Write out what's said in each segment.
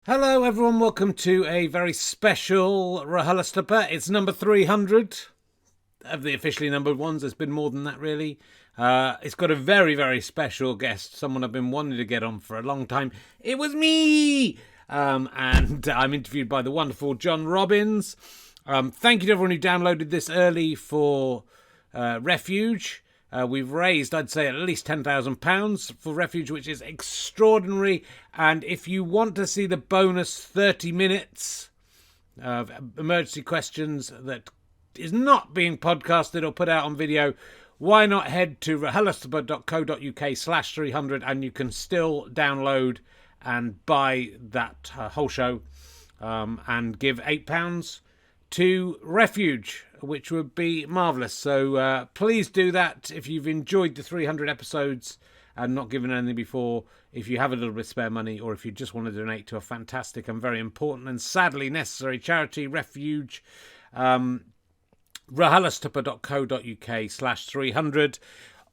Hello everyone, welcome to a very special RHLSTP. It's number 300 of the officially numbered ones. There's been more than that really. It's got a very, very special guest, someone I've been wanting to get on for a long time. It was me! And I'm interviewed by the wonderful John Robbins. Thank you to everyone who downloaded this early for Refuge. We've raised, I'd say, at least £10,000 for Refuge, which is extraordinary. And if you want to see the bonus 30 minutes of emergency questions that is not being podcasted or put out on video, why not head to rhlstp.co.uk/300 and you can still download and buy that whole show and give £8 to Refuge, which would be marvellous. So please do that if you've enjoyed the 300 episodes and not given anything before, if you have a little bit of spare money, or if you just want to donate to a fantastic and very important and sadly necessary charity, Refuge. rhlstp.co.uk/300.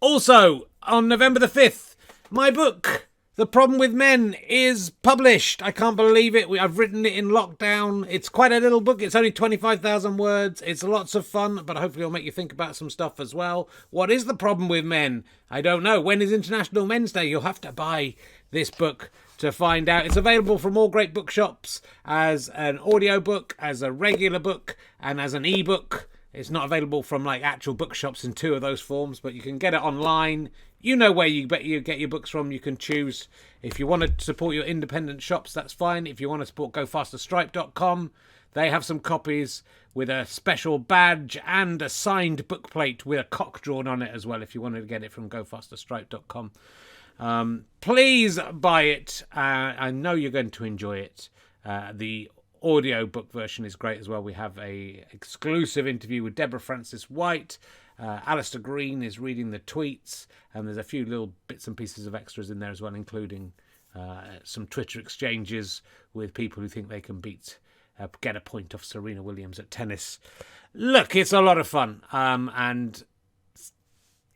Also, on November the 5th, my book, The Problem with Men, is published. I can't believe it. I've written it in lockdown. It's quite a little book. It's only 25,000 words. It's lots of fun, but hopefully it'll make you think about some stuff as well. What is the problem with men? I don't know. When is International Men's Day? You'll have to buy this book to find out. It's available from all great bookshops as an audiobook, as a regular book, and as an ebook. It's not available from like actual bookshops in two of those forms, but you can get it online. You know where you get your books from. You can choose. If you want to support your independent shops, that's fine. If you want to support gofasterstripe.com, they have some copies with a special badge and a signed book plate with a cock drawn on it as well, if you wanted to get it from gofasterstripe.com. Please buy it. I know you're going to enjoy it. The audio book version is great as well. We have a exclusive interview with Deborah Francis White. Alistair Green is reading the tweets, and there's a few little bits and pieces of extras in there as well, including some Twitter exchanges with people who think they can get a point off Serena Williams at tennis. Look, it's a lot of fun, and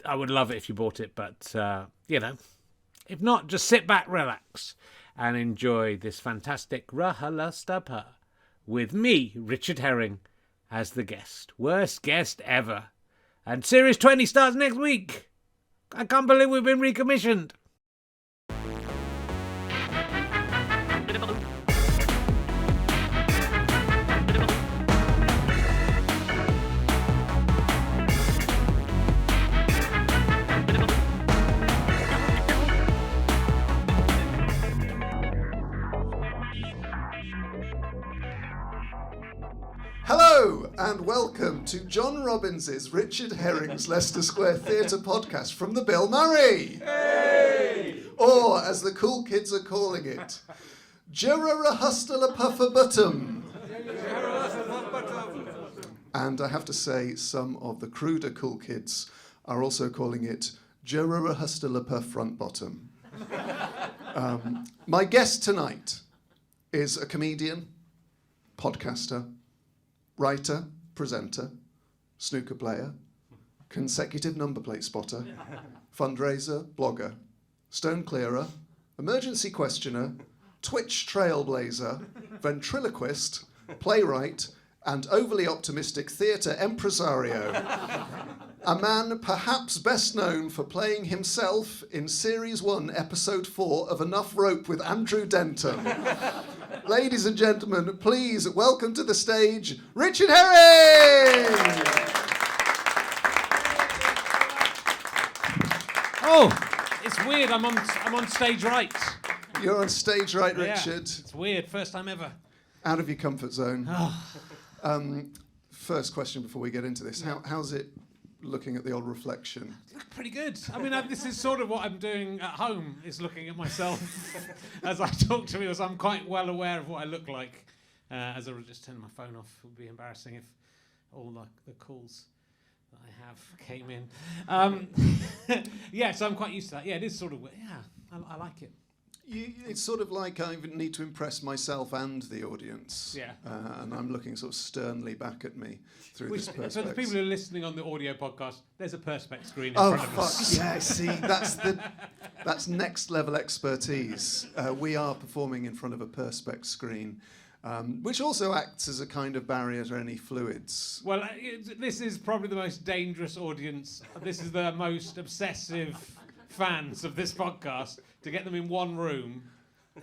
I would love it if you bought it, but if not, just sit back, relax, and enjoy this fantastic RHLSTP with me, Richard Herring, as the guest. Worst guest ever. And Series 20 starts next week. I can't believe we've been recommissioned. Hello and welcome to John Robbins's Richard Herring's Leicester Square Theatre podcast from the Bill Murray. Hey! Or, as the cool kids are calling it, Jerrahustalapuffabuttum. And I have to say, some of the cruder cool kids are also calling it Jerrahustalapuff front bottom. My guest tonight is a comedian, podcaster, writer, presenter, snooker player, consecutive number plate spotter, fundraiser, blogger, stone clearer, emergency questioner, Twitch trailblazer, ventriloquist, playwright, and overly optimistic theatre impresario. A man perhaps best known for playing himself in Series 1, Episode 4 of Enough Rope with Andrew Denton. Ladies and gentlemen, please welcome to the stage, Richard Herring! Oh, it's weird. I'm on stage right. You're on stage right, Richard. Yeah, it's weird. First time ever. Out of your comfort zone. Oh. First question before we get into this. How's it looking at the old reflection? Look pretty good. I mean, this is sort of what I'm doing at home, is looking at myself as I talk to you, as I'm quite well aware of what I look like. As I would just turn my phone off. It would be embarrassing if all the calls that I have came in. Yeah, so I'm quite used to that. Yeah, it is sort of, yeah, I like it. It's sort of like I need to impress myself and the audience. Yeah. And I'm looking sort of sternly back at me through this perspex. So the people who are listening on the audio podcast, there's a perspex screen in Oh, front of fuck. us. Yeah, see, that's next level expertise. We are performing in front of a perspex screen, which also acts as a kind of barrier to any fluids. Well, this is probably the most dangerous audience. This is the most obsessive fans of this podcast. To get them in one room,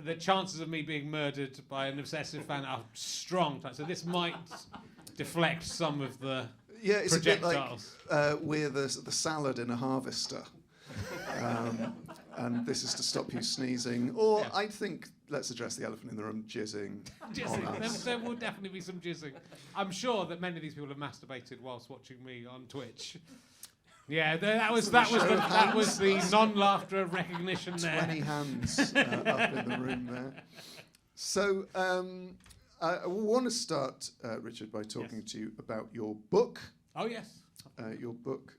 the chances of me being murdered by an obsessive fan are strong. So this might deflect some of the It's projectiles. a bit like we're the salad in a harvester. And this is to stop you sneezing. Or Yeah. I think, let's address the elephant in the room, jizzing. on us. There will definitely be some jizzing. I'm sure that many of these people have masturbated whilst watching me on Twitch. Yeah, that was the non-laughter recognition there. 20 hands up in the room there. So I want to start, Richard, by talking to you about your book. Oh yes. Your book,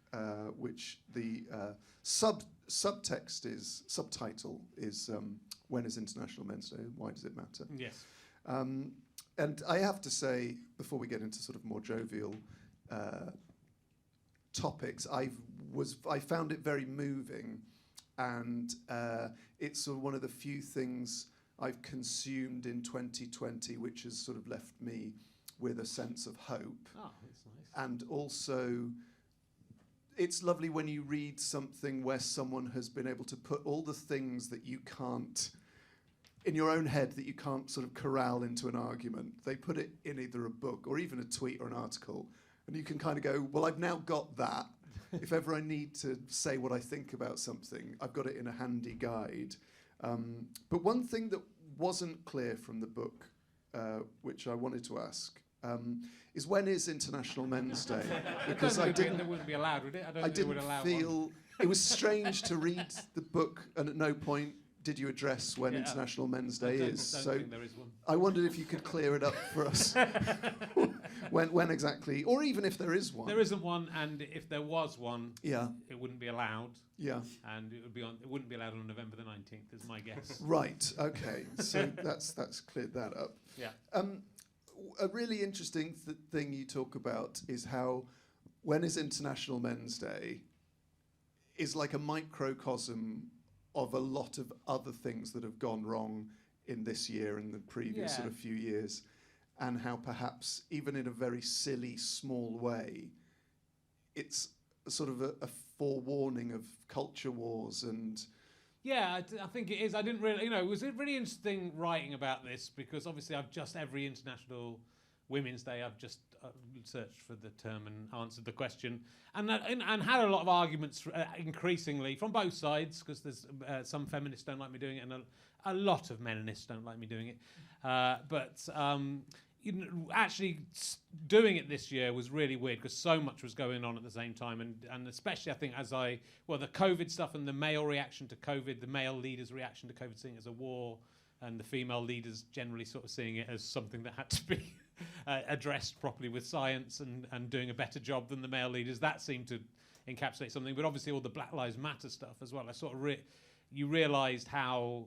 which the subtitle is "When is International Men's Day? Why does it matter?" Yes. And I have to say, before we get into sort of more jovial topics, I found it very moving, and it's sort of one of the few things I've consumed in 2020 which has sort of left me with a sense of hope. Oh, that's nice. And also, it's lovely when you read something where someone has been able to put all the things that you can't, in your own head, that you can't sort of corral into an argument. They put it in either a book or even a tweet or an article, and you can kind of go, well, I've now got that. If ever I need to say what I think about something, I've got it in a handy guide. But one thing that wasn't clear from the book, which I wanted to ask, is when is International Men's Day? Because It wouldn't be allowed, would it? I didn't feel it was strange to read the book, and at no point did you address when International Men's Day is. I don't So think there is one. I wondered if you could clear it up for us. when exactly, or even if there is one. There isn't one, and if there was one, Yeah, it wouldn't be allowed, yeah. and it wouldn't be allowed on November the 19th, is my guess. Right. Okay. So that's cleared that up. Yeah. A really interesting thing you talk about is how when is International Men's Day is like a microcosm of a lot of other things that have gone wrong in this year and the previous sort of few years, and how perhaps even in a very silly, small way, it's sort of a forewarning of culture wars and... Yeah, I think it is. I didn't really, it was really interesting writing about this because obviously every International Women's Day, I've just searched for the term and answered the question, and had a lot of arguments increasingly from both sides, because there's some feminists don't like me doing it, and a lot of meninists don't like me doing it. But actually doing it this year was really weird because so much was going on at the same time, and especially I think the COVID stuff and the male reaction to COVID, the male leaders' reaction to COVID, seeing it as a war, and the female leaders generally sort of seeing it as something that had to be addressed properly with science and doing a better job than the male leaders. That seemed to encapsulate something, but obviously all the Black Lives Matter stuff as well. I sort of you realised how,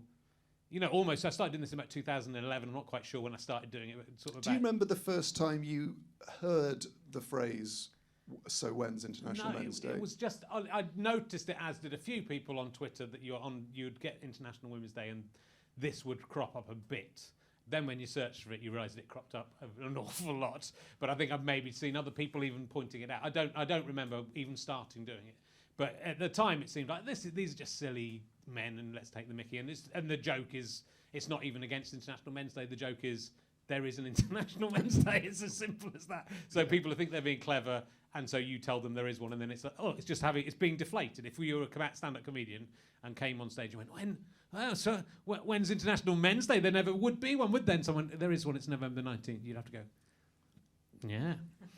almost, I started doing this in about 2011. I'm not quite sure when I started doing it. But Do you remember the first time you heard the phrase, so when's International Men's Day? It was just, I noticed it, as did a few people on Twitter, that you'd get International Women's Day and this would crop up a bit. Then when you searched for it, you realised it cropped up an awful lot. But I think I've maybe seen other people even pointing it out. I don't remember even starting doing it. But at the time, it seemed like these are just silly men, and let's take the mickey. And the joke is, it's not even against International Men's Day. The joke is, there is an International Men's Day. It's as simple as that. So people think they're being clever, and so you tell them there is one, and then it's like, oh, it's being deflated. If you were a stand-up comedian and came on stage and went, when's International Men's Day? There never would be one, would then? Someone, there is one, it's November 19th. You'd have to go, yeah.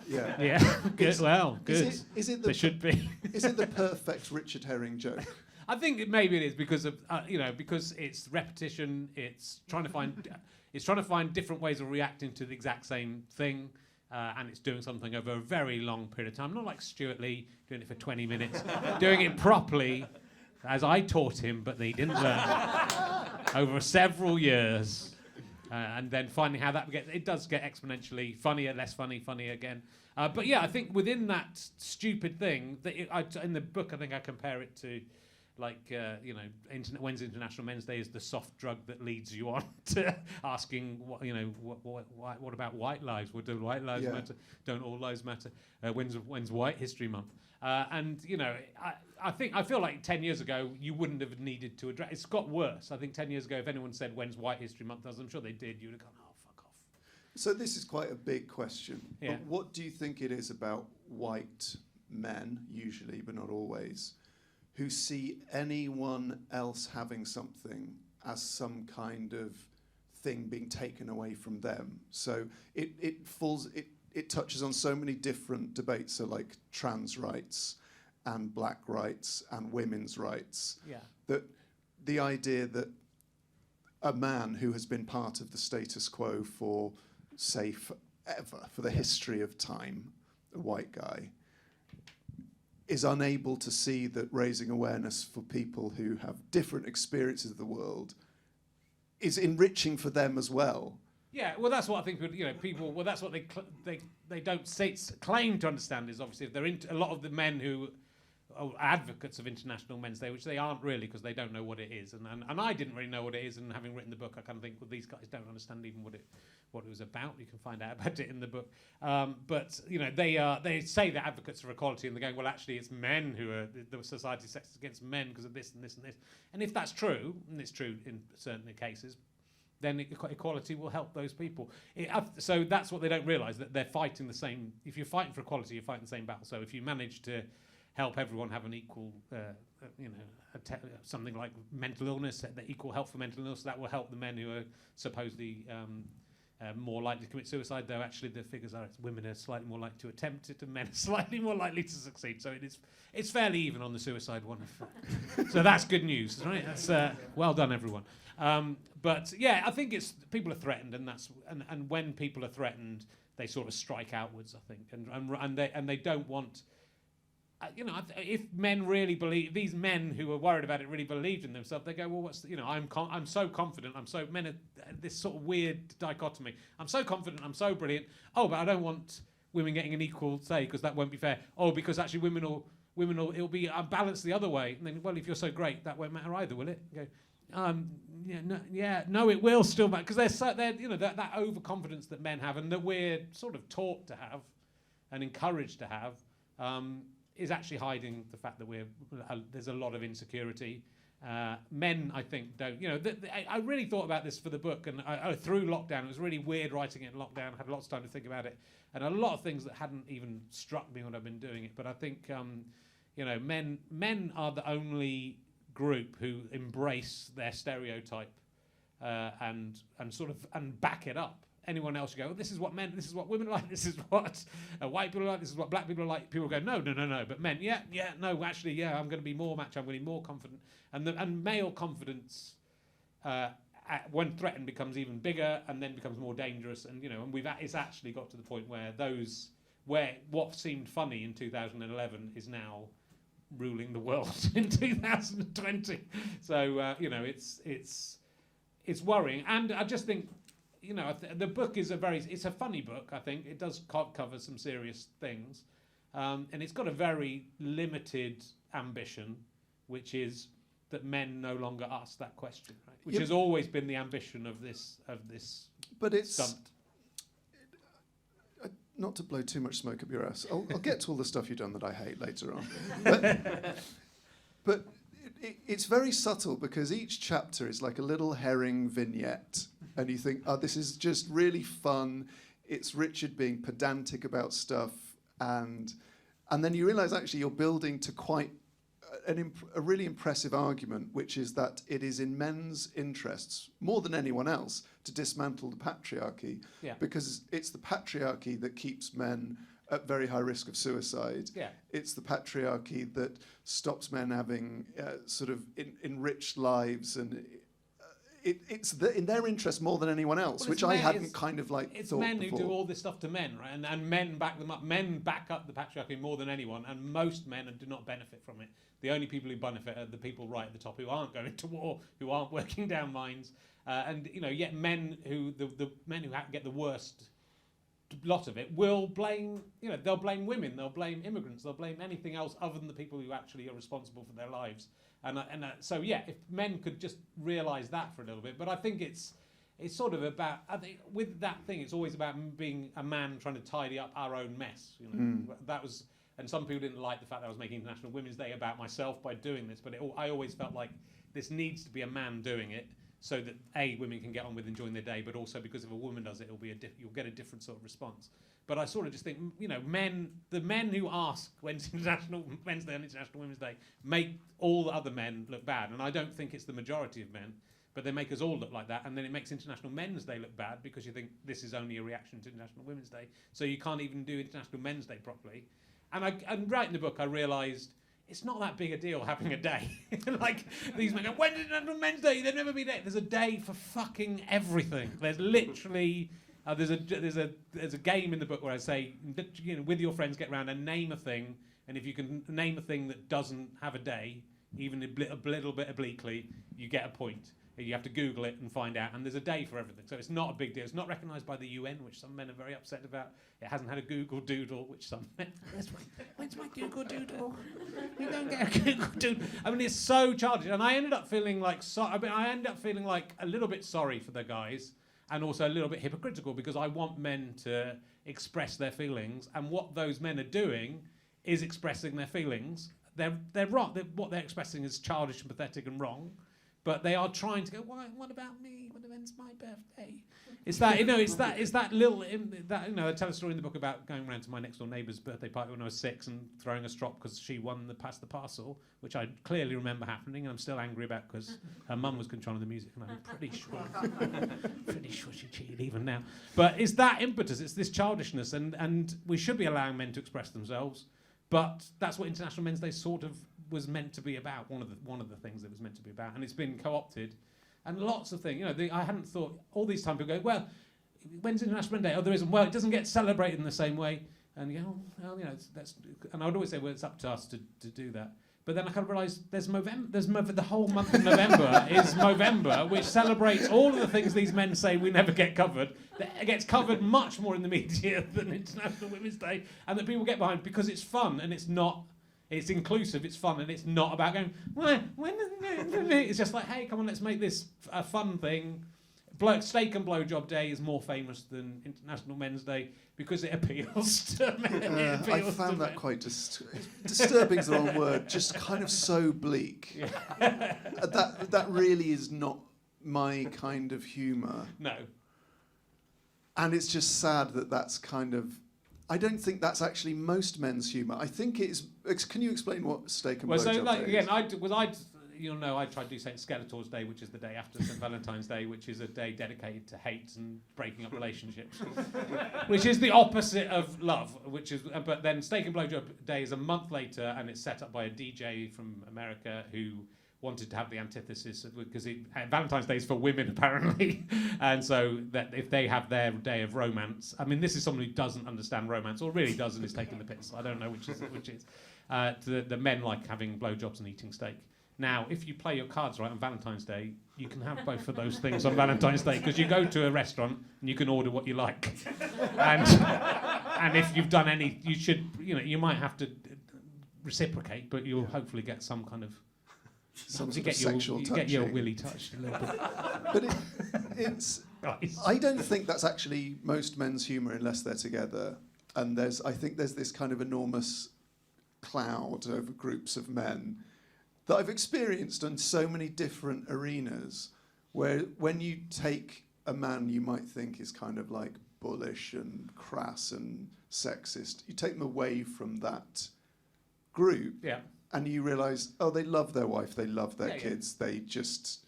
Yeah. Yeah, good, well, good. Is it there should be. Is it the perfect Richard Herring joke? I think maybe it is because of because it's repetition. It's trying to find different ways of reacting to the exact same thing, and it's doing something over a very long period of time. Not like Stewart Lee doing it for 20 minutes, doing it properly, as I taught him, but he didn't learn. over several years, and then finding how that gets. It does get exponentially funnier, less funny, funnier again. But yeah, I think within that stupid thing, in the book, I think I compare it to, like, when's International Men's Day is the soft drug that leads you on to asking, what about white lives? Well, do white lives matter? Don't all lives matter? When's White History Month? I feel like 10 years ago you wouldn't have needed to address. It's got worse. I think 10 years ago, if anyone said when's White History Month, I'm sure they did. You would have gone, oh, fuck off. So this is quite a big question. Yeah. But what do you think it is about white men, usually, but not always, who see anyone else having something as some kind of thing being taken away from them? So it touches on so many different debates, so like trans rights and black rights and women's rights. Yeah. That the idea that a man who has been part of the status quo for, say, forever, for the history of time, a white guy, is unable to see that raising awareness for people who have different experiences of the world is enriching for them as well. Yeah, well, that's what I think. People. Well, that's what they don't claim to understand is obviously if they're a lot of the men who are advocates of International Men's Day, which they aren't really because they don't know what it is, and I didn't really know what it is, and having written the book, I kind of think, well, these guys don't understand even what it was about. You can find out about it in the book. But they say they're advocates for equality, and they're going, well, actually, it's men who are the society sexist against men because of this and this and this. And if that's true, and it's true in certain cases, then equality will help those people. So that's what they don't realise, that they're fighting the same. If you're fighting for equality, you're fighting the same battle. So if you manage to help everyone have an equal, something like mental illness, the equal help for mental illness, that will help the men who are supposedly more likely to commit suicide, though actually the figures are women are slightly more likely to attempt it and men are slightly more likely to succeed. So it's fairly even on the suicide one. So that's good news, right? That's well done, everyone. But yeah, I think it's people are threatened, and when people are threatened, they sort of strike outwards. I think, and they don't want. If men really believe, these men who are worried about it really believed in themselves, they go, well, I'm so confident, men are this sort of weird dichotomy. I'm so confident, I'm so brilliant. Oh, but I don't want women getting an equal say because that won't be fair. Oh, because actually women will it'll be balanced the other way. And then, well, if you're so great, that won't matter either, will it? You go, no, it will still matter because they're that overconfidence that men have and that we're sort of taught to have and encouraged to have. Is actually hiding the fact that there's a lot of insecurity. Men, I think, don't. I really thought about this for the book, and through lockdown, it was really weird writing it in lockdown. I had lots of time to think about it, and a lot of things that hadn't even struck me when I've been doing it. But I think, men are the only group who embrace their stereotype and back it up. Anyone else, you go, this is what women like, this is what white people like, this is what black people like. People go, no. But men, no, actually, I'm going to be more macho, I'm going to be more confident. And male confidence, when threatened, becomes even bigger and then becomes more dangerous. And, it's actually got to the point where what seemed funny in 2011 is now ruling the world in 2020. So, it's worrying. And I just think, the book is it's a funny book, I think. It does cover some serious things. And it's got a very limited ambition, which is that men no longer ask that question, right? Which has always been the ambition of this But it's stunt. Not to blow too much smoke up your ass. I'll get to all the stuff you've done that I hate later on. But it's very subtle because each chapter is like a little herring vignette. And you think, oh, this is just really fun. It's Richard being pedantic about stuff. And then you realise actually you're building to quite a really impressive argument, which is that it is in men's interests, more than anyone else, to dismantle the patriarchy. Yeah. Because it's the patriarchy that keeps men at very high risk of suicide. Yeah. It's the patriarchy that stops men having enriched lives and it's in their interest more than anyone else, Well, which I hadn't kind of like it's thought men before. who do all this stuff to men, right? And men back them up. Men back up the patriarchy more than anyone, and most men do not benefit from it. The only people who benefit are the people right at the top who aren't going to war, who aren't working down mines, and yet men who the men who get the worst lot of it will blame. They'll blame women, they'll blame immigrants, they'll blame anything else other than the people who actually are responsible for their lives. So if men could just realise that for a little bit, but I think it's sort of about. I think with that thing, it's always about being a man trying to tidy up our own mess. That was. And some people didn't like the fact that I was making International Women's Day about myself by doing this, but I always felt like this needs to be a man doing it, so that women can get on with enjoying their day, but also because if a woman does it, you'll get a different sort of response. But I sort of just think, the men who ask when's International Wednesday and International Women's Day make all the other men look bad, and I don't think it's the majority of men, but they make us all look like that, and then it makes International Men's Day look bad because you think this is only a reaction to International Women's Day, so you can't even do International Men's Day properly. And writing the book, I realised it's not that big a deal having a day. Like these men go, when's International Men's Day? There'll never be a day. There's a day for fucking everything. There's literally there's a game in the book where I say, with your friends, get round and name a thing, and if you can name a thing that doesn't have a day, even a little bit obliquely, you get a point. You have to Google it and find out, and there's a day for everything. So it's not a big deal. It's not recognised by the UN, which some men are very upset about. It hasn't had a Google Doodle, which some men... When's my Google Doodle? You don't get a Google Doodle. I mean, it's so childish. And I ended up feeling like... I ended up feeling like a little bit sorry for the guys, and also a little bit hypocritical, because I want men to express their feelings, and what those men are doing is expressing their feelings. They're wrong. What they're expressing is childish and pathetic and wrong. But they are trying to go. What about me? When's my birthday? It's that It's that little. I tell a story in the book about going around to my next door neighbour's birthday party when I was 6 and throwing a strop because she won the pass the parcel, which I clearly remember happening, and I'm still angry about because her mum was controlling the music, and I'm pretty sure she cheated even now. But it's that impetus. It's this childishness, and we should be allowing men to express themselves. But that's what International Men's Day sort of was meant to be about. One of the things it was meant to be about, and it's been co-opted. And lots of things, I hadn't thought. All these times people go, well, when's International Men's Day? Oh, there isn't. Well, it doesn't get celebrated in the same way. And you go, that's. And I would always say, well, it's up to us to do that. But then I kind of realised there's Movember. The whole month of November is Movember, which celebrates all of the things these men say we never get covered. It gets covered much more in the media than International Women's Day, and that people get behind because it's fun and it's not. It's inclusive, it's fun, and it's not about going, it's just like, hey, come on, let's make this a fun thing. Steak and Blowjob Day is more famous than International Men's Day because it appeals to men. I found that quite disturbing is the wrong word, just kind of so bleak. Yeah. That really is not my kind of humour. No. And it's just sad that that's kind of... I don't think that's actually most men's humour. I think it is... Can you explain what steak and blowjob day is? I tried to do St. Skeletor's Day, which is the day after St. Valentine's Day, which is a day dedicated to hate and breaking up relationships, which is the opposite of love. But then Steak and Blowjob Day is a month later, and it's set up by a DJ from America who wanted to have the antithesis because Valentine's Day is for women apparently, and so that if they have their day of romance, I mean, this is someone who doesn't understand romance or really does and is taking the piss. I don't know which is. The men like having blowjobs and eating steak. Now, if you play your cards right on Valentine's Day, you can have both of those things on Valentine's Day because you go to a restaurant and you can order what you like, and if you've done any, you should, you might have to reciprocate, but you'll hopefully get some kind of. Some sort of sexual touching. Get your willy touched a little bit. But it's... I don't think that's actually most men's humour unless they're together. And I think there's this kind of enormous cloud over groups of men that I've experienced in so many different arenas where when you take a man you might think is kind of like bullish and crass and sexist, you take them away from that group. Yeah. And you realise, they love their wife, they love their kids, they just...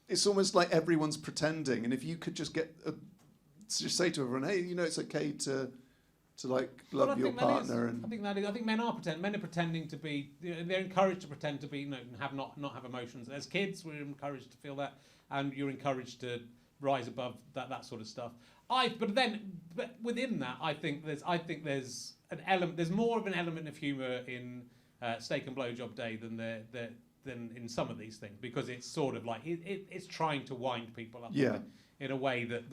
It's almost like everyone's pretending, and if you could just just say to everyone, hey, it's okay to to like Well, love I your think that is. partner and I think that is. I think men are pretending to be. They're encouraged to pretend to be. You know, and have not have emotions. As kids, we're encouraged to feel that, and you're encouraged to rise above that sort of stuff. But within that, I think there's an element. There's more of an element of humour in Steak and Blowjob Day than in some of these things, because it's sort of like it's trying to wind people up. Yeah. In a way that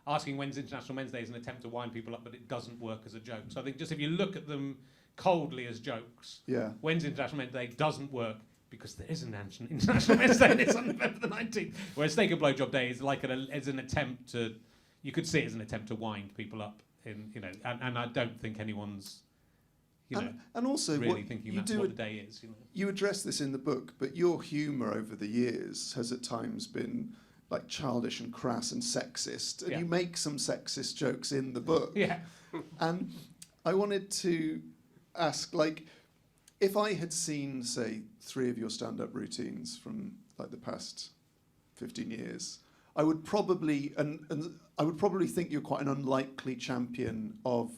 asking when's International Men's Day is an attempt to wind people up, but it doesn't work as a joke. So I think just if you look at them coldly as jokes, when's International Men's Day doesn't work because there is an International Men's Day and it's on November the 19th. Whereas Steak and Blowjob Day is like an attempt to, you could see it as an attempt to wind people up in, you know, and I don't think anyone's, you know, and also really thinking that's what the day is. You know, you address this in the book, but your humour over the years has at times been like childish and crass and sexist, and you make some sexist jokes in the book. Yeah. And I wanted to ask, like, if I had seen, say, 3 of your stand-up routines from like the past 15 years, I would probably I would probably think you're quite an unlikely champion of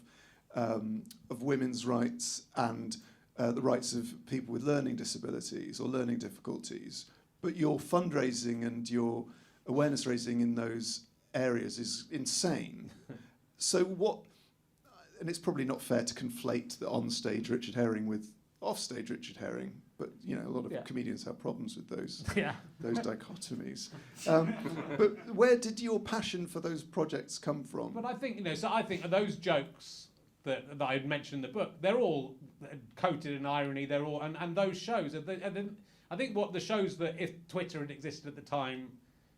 women's rights and the rights of people with learning disabilities or learning difficulties. But your fundraising and your awareness raising in those areas is insane. So what, and it's probably not fair to conflate the on-stage Richard Herring with off-stage Richard Herring, but you know, a lot of comedians have problems with those dichotomies. But where did your passion for those projects come from? But I think, you know, so I think those jokes that I had mentioned in the book, they're all coated in irony. They're all, and those shows, I think what the shows that if Twitter had existed at the time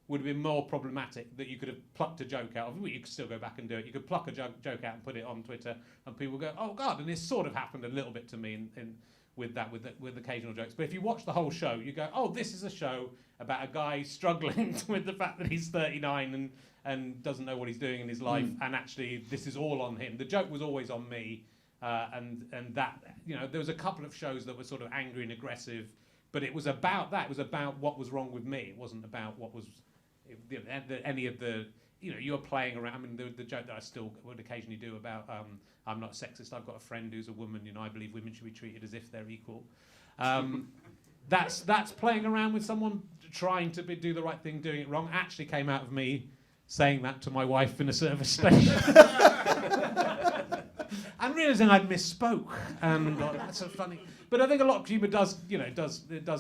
would have been more problematic, that you could have plucked a joke out of. Well, you could still go back and do it. You could pluck a joke out and put it on Twitter, and people go, "Oh God!" And this sort of happened a little bit to me with occasional jokes. But if you watch the whole show, you go, "Oh, this is a show about a guy struggling with the fact that he's 39 and doesn't know what he's doing in his life, and actually this is all on him." The joke was always on me, and that, you know, there was a couple of shows that were sort of angry and aggressive, but it was about that. It was about what was wrong with me. It wasn't about what was. Any of the, you know, you're playing around. I mean, the joke that I still would occasionally do about I'm not sexist. I've got a friend who's a woman. You know, I believe women should be treated as if they're equal. That's playing around with someone trying to do the right thing, doing it wrong. Actually, came out of me saying that to my wife in a service station, and realizing I'd misspoke. And that's so funny. But I think a lot of humour does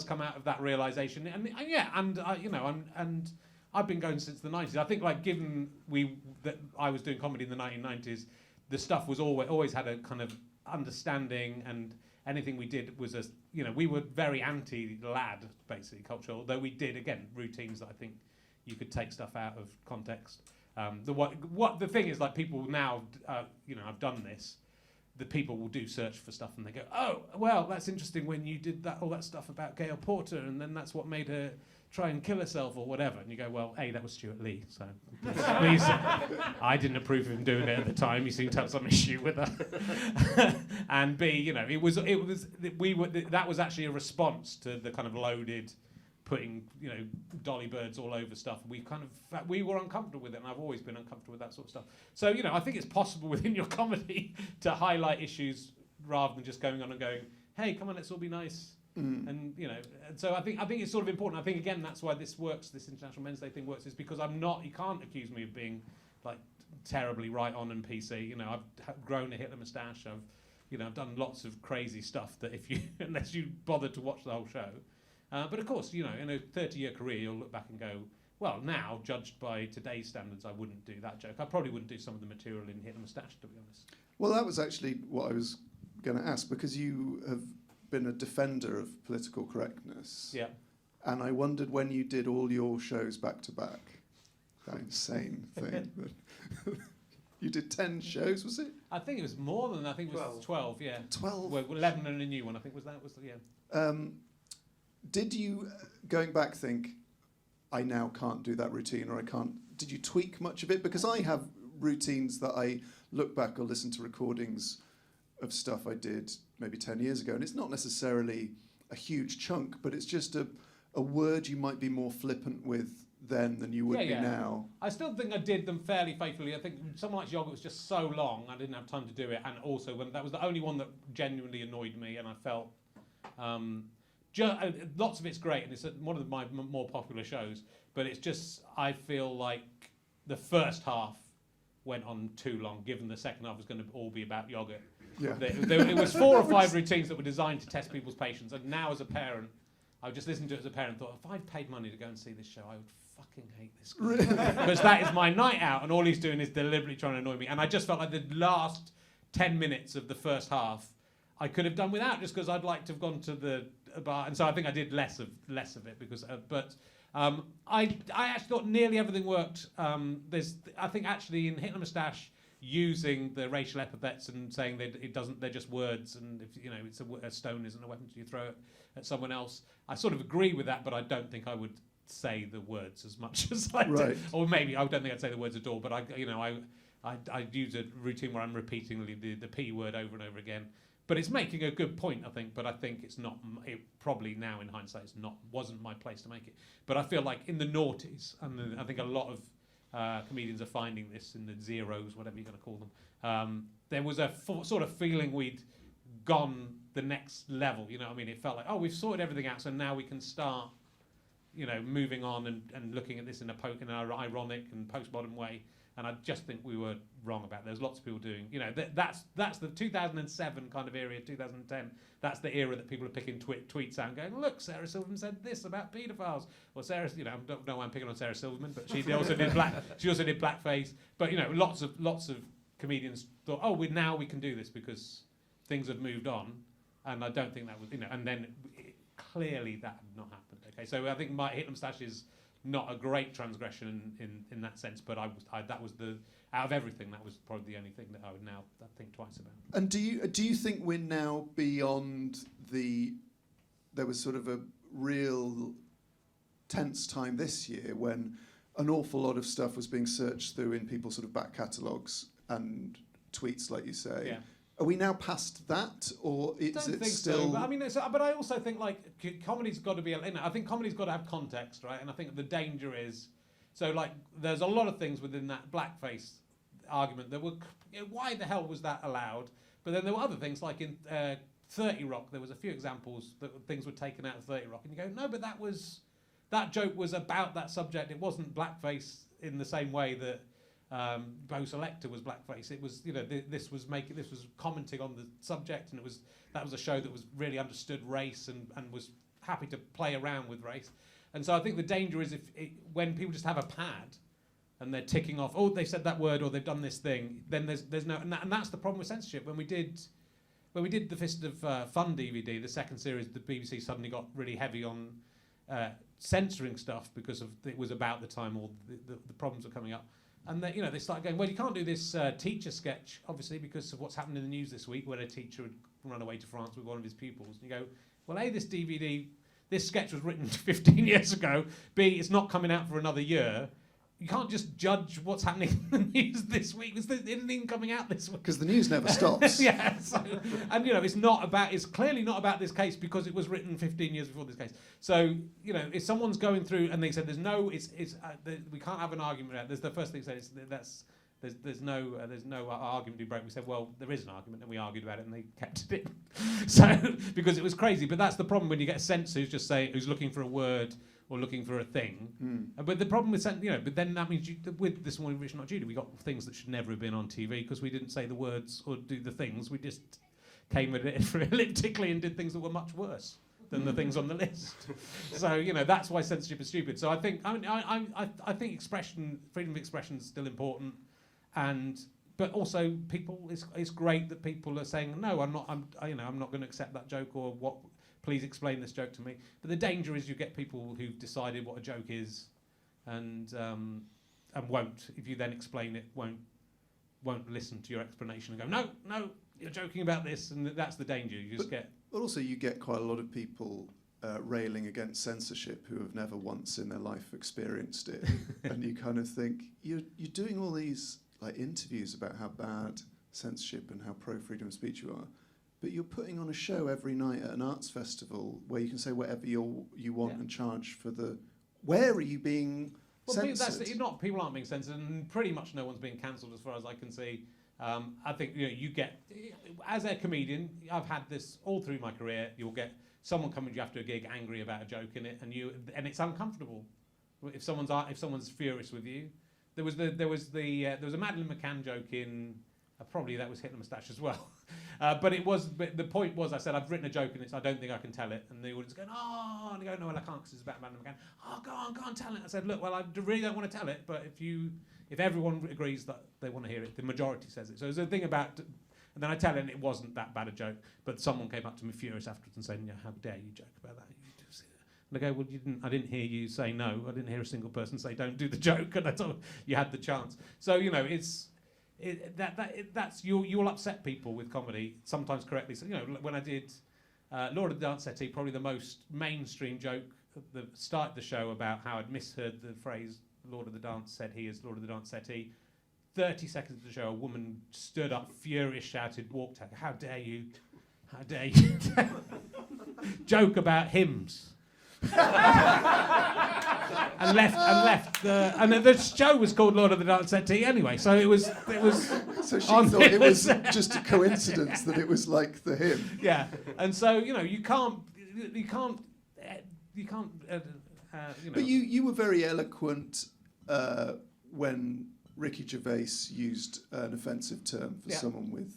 come out of that realization. And I've been going since the 90s. I think, like, given that I was doing comedy in the 1990s, the stuff was always had a kind of understanding, and anything we did was we were very anti-lad, basically, culture. Although we did, again, routines that I think you could take stuff out of context. The thing is, like, people now, I've done this. The people will do search for stuff and they go, "Oh, well, that's interesting when you did all that stuff about Gail Porter, and then that's what made her try and kill herself or whatever." And you go, "Well, A, that was Stewart Lee, so please, I didn't approve of him doing it at the time. You seem to have some issue with her." And B, you know, that was actually a response to the kind of loaded, putting, you know, dolly birds all over stuff. We were uncomfortable with it, and I've always been uncomfortable with that sort of stuff. So, you know, I think it's possible within your comedy to highlight issues rather than just going on and going, "Hey, come on, let's all be nice." And, you know, and so I think it's sort of important. I think, again, that's why this works. This International Men's Day thing works, is because you can't accuse me of being like terribly right on and PC. You know, I've grown a Hitler moustache. I've done lots of crazy stuff that unless you bother to watch the whole show. But of course, you know, in a 30-year career, you'll look back and go, well, now, judged by today's standards, I wouldn't do that joke. I probably wouldn't do some of the material in Hitler Moustache, to be honest. Well, that was actually what I was going to ask, because you have been a defender of political correctness. Yeah. And I wondered, when you did all your shows back to back, that insane thing. You did 10 shows, was it? I think it was more than that. I think it was 12, yeah. 12? Well, 11 and a new one, I think yeah. Did you, going back, think, I now can't do that routine, or I can't... Did you tweak much of it? Because I have routines that I look back or listen to recordings of stuff I did maybe 10 years ago, and it's not necessarily a huge chunk, but it's just a word you might be more flippant with then than you would be now. I still think I did them fairly faithfully. I think Someone Likes Yoghurt was just so long, I didn't have time to do it. And also, when that was the only one that genuinely annoyed me, and I felt lots of it's great, and it's one of my more popular shows. But it's just, I feel like the first half went on too long, given the second half was going to all be about yogurt. Yeah. It was 4 or 5 routines that were designed to test people's patience, and now as a parent, I just listened to it as a parent and thought, if I'd paid money to go and see this show, I would fucking hate this guy. Because that is my night out, and all he's doing is deliberately trying to annoy me. And I just felt like the last 10 minutes of the first half, I could have done without, just because I'd like to have gone to the bar. And so I think I did less of it, because. I actually thought nearly everything worked. I think actually in Hitler Moustache, using the racial epithets and saying they're just words, and if it's a stone isn't a weapon, so you throw it at someone else. I sort of agree with that, but I don't think I would say the words as much as I did. Or maybe I don't think I'd say the words at all. But I use a routine where I'm repeating the P word over and over again. But it's making a good point, I think. But I think it's not. It probably now in hindsight, wasn't my place to make it. But I feel like in the noughties, and I think a lot of comedians are finding this in the zeros, whatever you're going to call them. There was a sort of feeling we'd gone the next level. You know what I mean? It felt like, oh, we've sorted everything out, so now we can start, moving on and looking at this in an ironic and postmodern way. And I just think we were wrong about it. There's lots of people doing, that's the 2007 kind of era, 2010. That's the era that people are picking tweets out and going, look, Sarah Silverman said this about paedophiles. Well, Sarah, I don't know why I'm picking on Sarah Silverman, but she also did blackface. But lots of comedians thought, oh, now we can do this because things have moved on. And I don't think that was, and then clearly that had not happened. Okay, so I think my Hitler Moustache is not a great transgression in that sense, but that was out of everything, that was probably the only thing that I would now think twice about. And do you think we're now beyond there was sort of a real tense time this year when an awful lot of stuff was being searched through in people's sort of back catalogues and tweets, like you say. Yeah. Are we now past that, or is I don't it think still? So. But I also think comedy's got to be. I think comedy's got to have context, right? And I think the danger is, there's a lot of things within that blackface argument that were, why the hell was that allowed? But then there were other things like in 30 Rock. There was a few examples that things were taken out of 30 Rock, and you go, no, but that joke was about that subject. It wasn't blackface in the same way that. Bo Selector was blackface. It was, this was commenting on the subject, and that was a show that was really understood race and was happy to play around with race. And so I think the danger is when people just have a pad and they're ticking off, oh, they said that word or they've done this thing, then there's no, and that's the problem with censorship. When we did the Fist of Fun DVD, the second series, the BBC suddenly got really heavy on censoring stuff because it was about the time all the problems were coming up. And they started going, well, you can't do this teacher sketch, obviously, because of what's happened in the news this week, where a teacher had run away to France with one of his pupils. And you go, well, A, this sketch was written 15 years ago. B, it's not coming out for another year. You can't just judge what's happening in the news this week. It isn't even coming out this week. Because the news never stops. Yeah. And it's clearly not about this case because it was written 15 years before this case. So, if someone's going through and they said we can't have an argument about it. There's the first thing they said there's no argument to break. We said, well, there is an argument, and we argued about it, and they kept it in. So, because it was crazy. But that's the problem when you get a censor who's looking for a word or looking for a thing. But the problem with but then that means with This Morning Rich Not Judy, we got things that should never have been on TV because we didn't say the words or do the things. We just came at it elliptically and did things that were much worse than the things on the list. So that's why censorship is stupid. So I think I think freedom of expression is still important, but also it's great that people are saying no, I'm not going to accept that joke or what. Please explain this joke to me. But the danger is you get people who've decided what a joke is, and won't. If you then explain it, won't listen to your explanation and go, no, you're joking about this, and that's the danger. You just get. But also, you get quite a lot of people railing against censorship who have never once in their life experienced it, and you kind of think you're doing all these interviews about how bad censorship and how pro freedom of speech you are. But you're putting on a show every night at an arts festival where you can say whatever you want and charge for the. Where are you being censored. People aren't being censored, and pretty much no one's being cancelled as far as I can see. I think you get, as a comedian, I've had this all through my career. You'll get someone coming to you after a gig angry about a joke in it, and it's uncomfortable if someone's furious with you. There was a Madeleine McCann joke in. Probably that was Hitler Moustache as well. But the point was, I said, I've written a joke and I don't think I can tell it. And the audience going, oh, and they go, no, well, I can't because it's about Madeleine McCann. Oh, go on, tell it. I said, look, well, I really don't want to tell it, but if everyone agrees that they want to hear it, the majority says it. So there's a thing about, and then I tell it and it wasn't that bad a joke, but someone came up to me furious afterwards and said, how dare you joke about that? And I go, well, I didn't hear you say no. I didn't hear a single person say don't do the joke, and I told you had the chance. So, that's you'll upset people with comedy sometimes correctly. So when I did Lord of the Dance Settee, probably the most mainstream joke at the start of the show about how I'd misheard the phrase Lord of the Dance said he is Lord of the Dance Settee. 30 seconds of the show, a woman stood up, furious, shouted, walked out. How dare you joke about hymns? and left and the show was called Lord of the Dance Settee anyway, so it was so she thought it was just a coincidence that it was like the hymn. Yeah, and so you can't But you were very eloquent when Ricky Gervais used an offensive term for someone with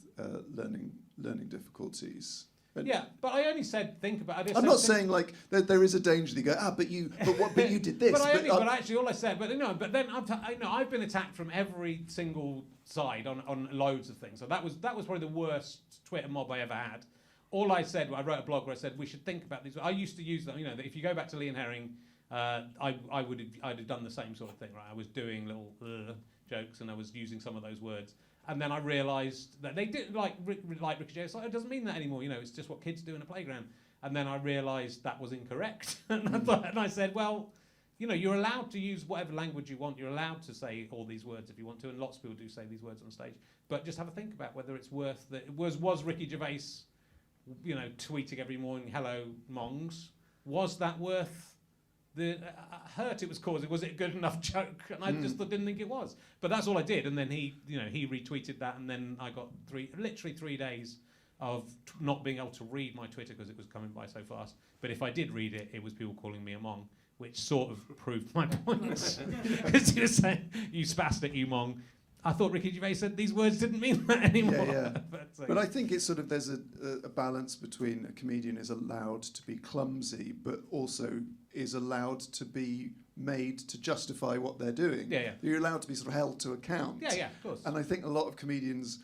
learning difficulties. Yeah, but I only said think about it. I'm not saying like there is a danger that you go, but you did this. but actually all I said, but then I've been attacked from every single side on loads of things. So that was probably the worst Twitter mob I ever had. All I said, I wrote a blog where I said we should think about these. I used to use them. That if you go back to Lee and Herring, I'd have done the same sort of thing, right? I was doing little jokes and I was using some of those words. And then I realised that they did like Ricky Gervais. It doesn't mean that anymore. It's just what kids do in a playground. And then I realised that was incorrect. and I said, well, you're allowed to use whatever language you want. You're allowed to say all these words if you want to, and lots of people do say these words on stage. But just have a think about whether it's worth that. Was Ricky Gervais, tweeting every morning, "Hello, Mongs"? Was that worth the hurt it was causing? Was it a good enough joke? And I just didn't think it was. But that's all I did. And then he retweeted that, and then I got literally 3 days of not being able to read my Twitter because it was coming by so fast. But if I did read it, it was people calling me a mong, which sort of proved my point. Because he was saying, "You spastic, you mong." I thought Ricky Gervais said these words didn't mean that anymore. Yeah. But I think it's there's a balance between a comedian is allowed to be clumsy, but also is allowed to be made to justify what they're doing. Yeah. You're allowed to be sort of held to account. Yeah, of course. And I think a lot of comedians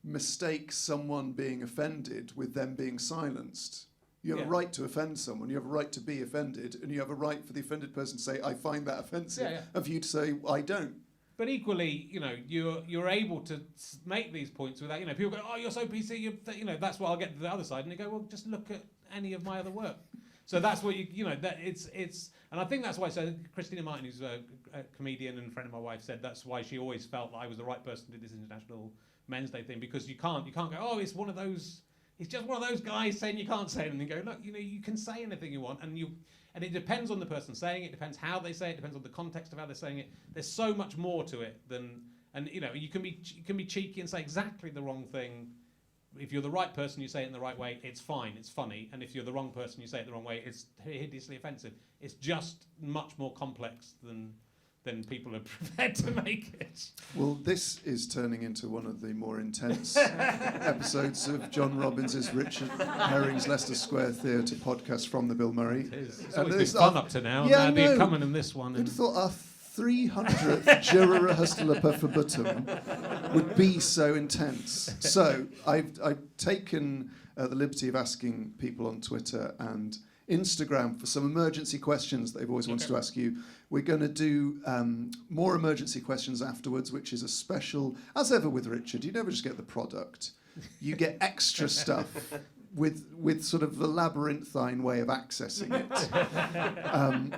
mistake someone being offended with them being silenced. You have a right to offend someone, you have a right to be offended, and you have a right for the offended person to say, I find that offensive, and for you to say, I don't. But equally, you're able to make these points without, people go, oh, you're so PC, that's what I'll get to the other side. And you go, well, just look at any of my other work. So that's what that it's, and I think that's why, so Christina Martin, who's a comedian and a friend of my wife, said that's why she always felt that I was the right person to do this International Men's Day thing, because you can't go, oh, it's just one of those guys saying you can't say anything. Go, look, you can say anything you want, and it depends on the person saying it, depends how they say it, depends on the context of how they're saying it. There's so much more to it than, and you can be cheeky and say exactly the wrong thing. If you're the right person, you say it in the right way, it's fine, it's funny. And if you're the wrong person, you say it the wrong way, it's hideously offensive. It's just much more complex than people are prepared to make it. Well, this is turning into one of the more intense episodes of John Robbins' Richard Herring's Leicester Square Theatre podcast from the Bill Murray. It is. It's always been fun up to now, and they're coming in this one. I'd thought our 300th Jura Rehearsal per Verbutum would be so intense. So I've taken the liberty of asking people on Twitter and Instagram for some emergency questions they've always wanted to ask you. We're going to do more emergency questions afterwards, which is a special, as ever with Richard, you never just get the product. You get extra stuff with sort of the labyrinthine way of accessing it.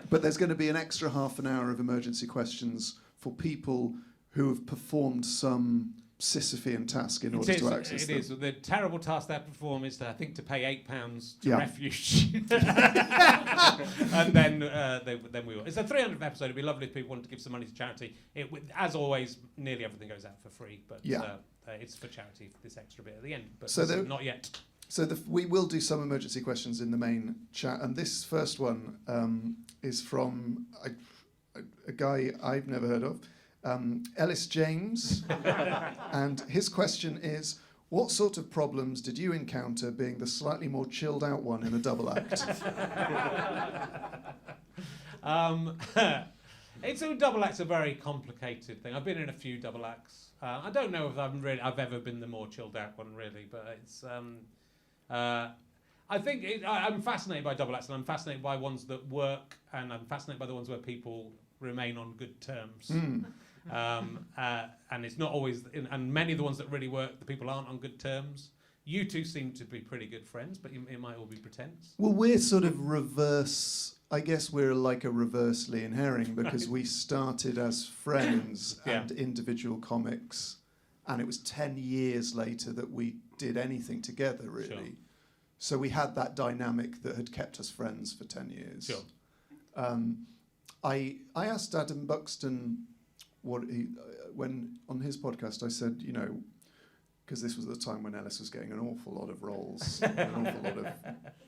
But there's going to be an extra half an hour of emergency questions for people who have performed some Sisyphean task in order to access them. It is. The terrible task they have to perform is, to pay £8 to Yeah. refuge. And then we will. It's a 300th episode. It'd be lovely if people wanted to give some money to charity. As always, nearly everything goes out for free, but it's for charity, this extra bit at the end. But So not yet. So we will do some emergency questions in the main chat, and this first one is from a guy I've never heard of, Ellis James, and his question is, what sort of problems did you encounter being the slightly more chilled out one in a double act? Double act's a very complicated thing. I've been in a few double acts. I don't know if I've ever been the more chilled out one, really, but it's. I think I'm fascinated by double acts, and I'm fascinated by ones that work, and I'm fascinated by the ones where people remain on good terms. And it's not always, and many of the ones that really work, the people aren't on good terms. You two seem to be pretty good friends, but it might all be pretense. Well, we're sort of reverse. I guess we're like a reverse Lee and Herring, because we started as friends and individual comics, and it was 10 years later that we did anything together, really. Sure. So we had that dynamic that had kept us friends for 10 years. Sure. I asked Adam Buxton when on his podcast, I said, because this was the time when Ellis was getting an awful lot of roles, an awful lot of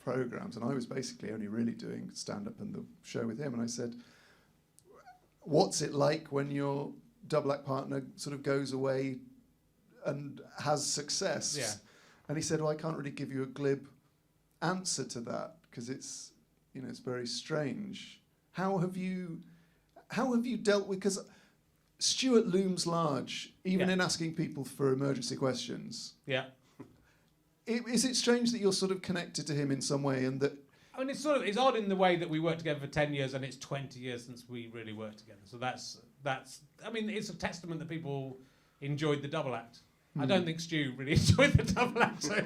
programmes, and I was basically only really doing stand-up and the show with him, and I said, what's it like when your double act partner sort of goes away and has success? Yeah. And he said, well, I can't really give you a glib answer to that, because it's very strange. How have you dealt with, because Stewart looms large, even in asking people for emergency questions. Yeah. Is it strange that you're sort of connected to him in some way, and that? I mean, it's odd in the way that we worked together for 10 years, and it's 20 years since we really worked together. So that's. I mean, it's a testament that people enjoyed the double act. I don't think Stu really enjoyed the double act, so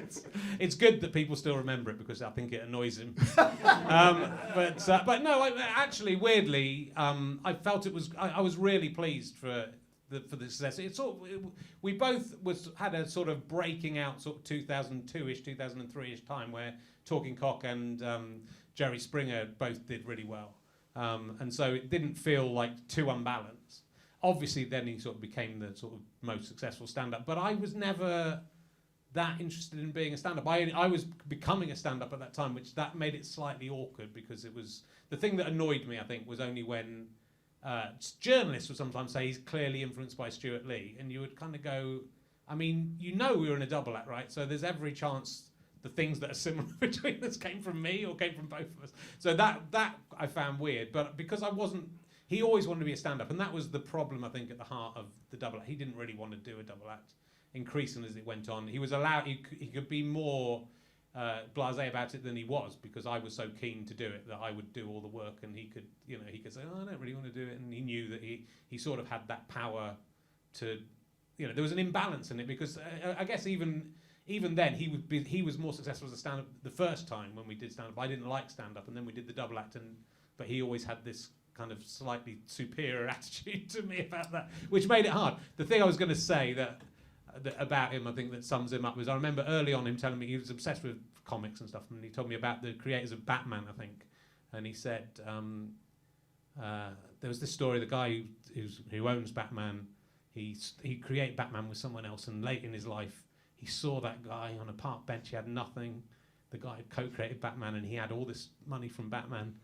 it's good that people still remember it, because I think it annoys him. But no, actually, weirdly, I felt it was. I was really pleased for the success. We both had a sort of breaking out sort of 2002-ish, 2003-ish time where Talking Cock and Jerry Springer both did really well, and so it didn't feel like too unbalanced. Obviously, then he sort of became the sort of most successful stand-up. But I was never that interested in being a stand-up. I was becoming a stand-up at that time, which that made it slightly awkward, because it was the thing that annoyed me, I think, was only when journalists would sometimes say he's clearly influenced by Stewart Lee, and you would kind of go, I mean, we were in a double act, right? So there's every chance the things that are similar between us came from me or came from both of us. So that I found weird, but because I wasn't. He always wanted to be a stand-up, and that was the problem, I think, at the heart of the double act. He didn't really want to do a double act. Increasing as it went on, he was allowed. He could be more blasé about it than he was, because I was so keen to do it that I would do all the work, and he could say, "Oh, I don't really want to do it," and he knew that he sort of had that power to, there was an imbalance in it, because I guess even then he was more successful as a stand-up the first time when we did stand-up. I didn't like stand-up, and then we did the double act, but he always had this kind of slightly superior attitude to me about that, which made it hard. The thing I was going to say that about him, I think that sums him up, was I remember early on him telling me he was obsessed with comics and stuff, and he told me about the creators of Batman, I think, and he said there was this story, the guy who owns Batman, he created Batman with someone else, and late in his life he saw that guy on a park bench. He had nothing. The guy had co-created Batman, and he had all this money from Batman.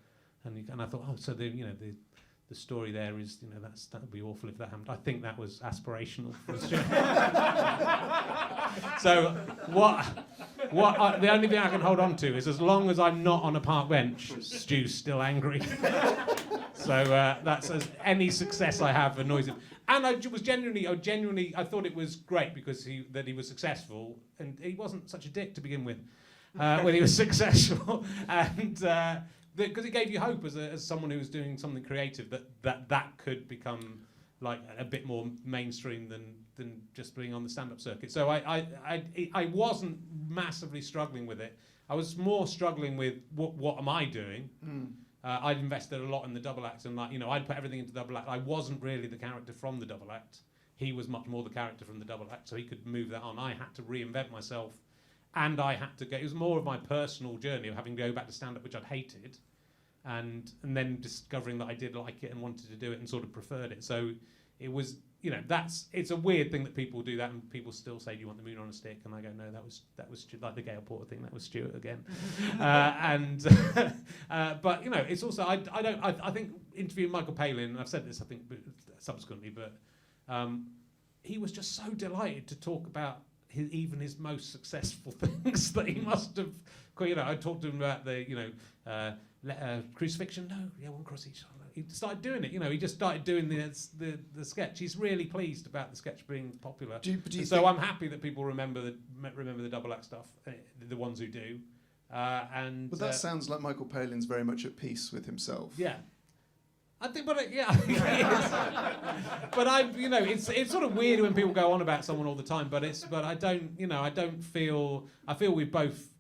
And I thought, so the story there is, that would be awful if that happened. I think that was aspirational for Stu. So the only thing I can hold on to is, as long as I'm not on a park bench, Stu's still angry. So that's any success I have annoys him. And I thought it was great because he was successful, and he wasn't such a dick to begin with when he was successful, and. Because it gave you hope as someone who was doing something creative that could become like a bit more mainstream than just being on the stand-up circuit. So I wasn't massively struggling with it. I was more struggling with what am I doing? I'd invested a lot in the double act, and I'd put everything into double act. I wasn't really the character from the double act. he was much more the character from the double act, so he could move that on. I had to reinvent myself, and I had to go. It was more of my personal journey of having to go back to stand-up, which I'd hated, and then discovering that I did like it and wanted to do it and sort of preferred it. So it was, it's a weird thing that people do that, and people still say, "Do you want the moon on a stick?" And I go, "No, that was like the Gail Porter thing. That was Stewart again." But it's also I think interviewing Michael Palin, and I've said this I think subsequently, but he was just so delighted to talk about even his most successful things that he must have. I talked to him about the crucifixion. No, yeah, one cross each. He started doing it. He just started doing the sketch. He's really pleased about the sketch being popular. So I'm happy that people remember the double act stuff. The ones who do. But that sounds like Michael Palin's very much at peace with himself. Yeah. I think, but it's sort of weird when people go on about someone all the time. But I don't feel. I feel we've both.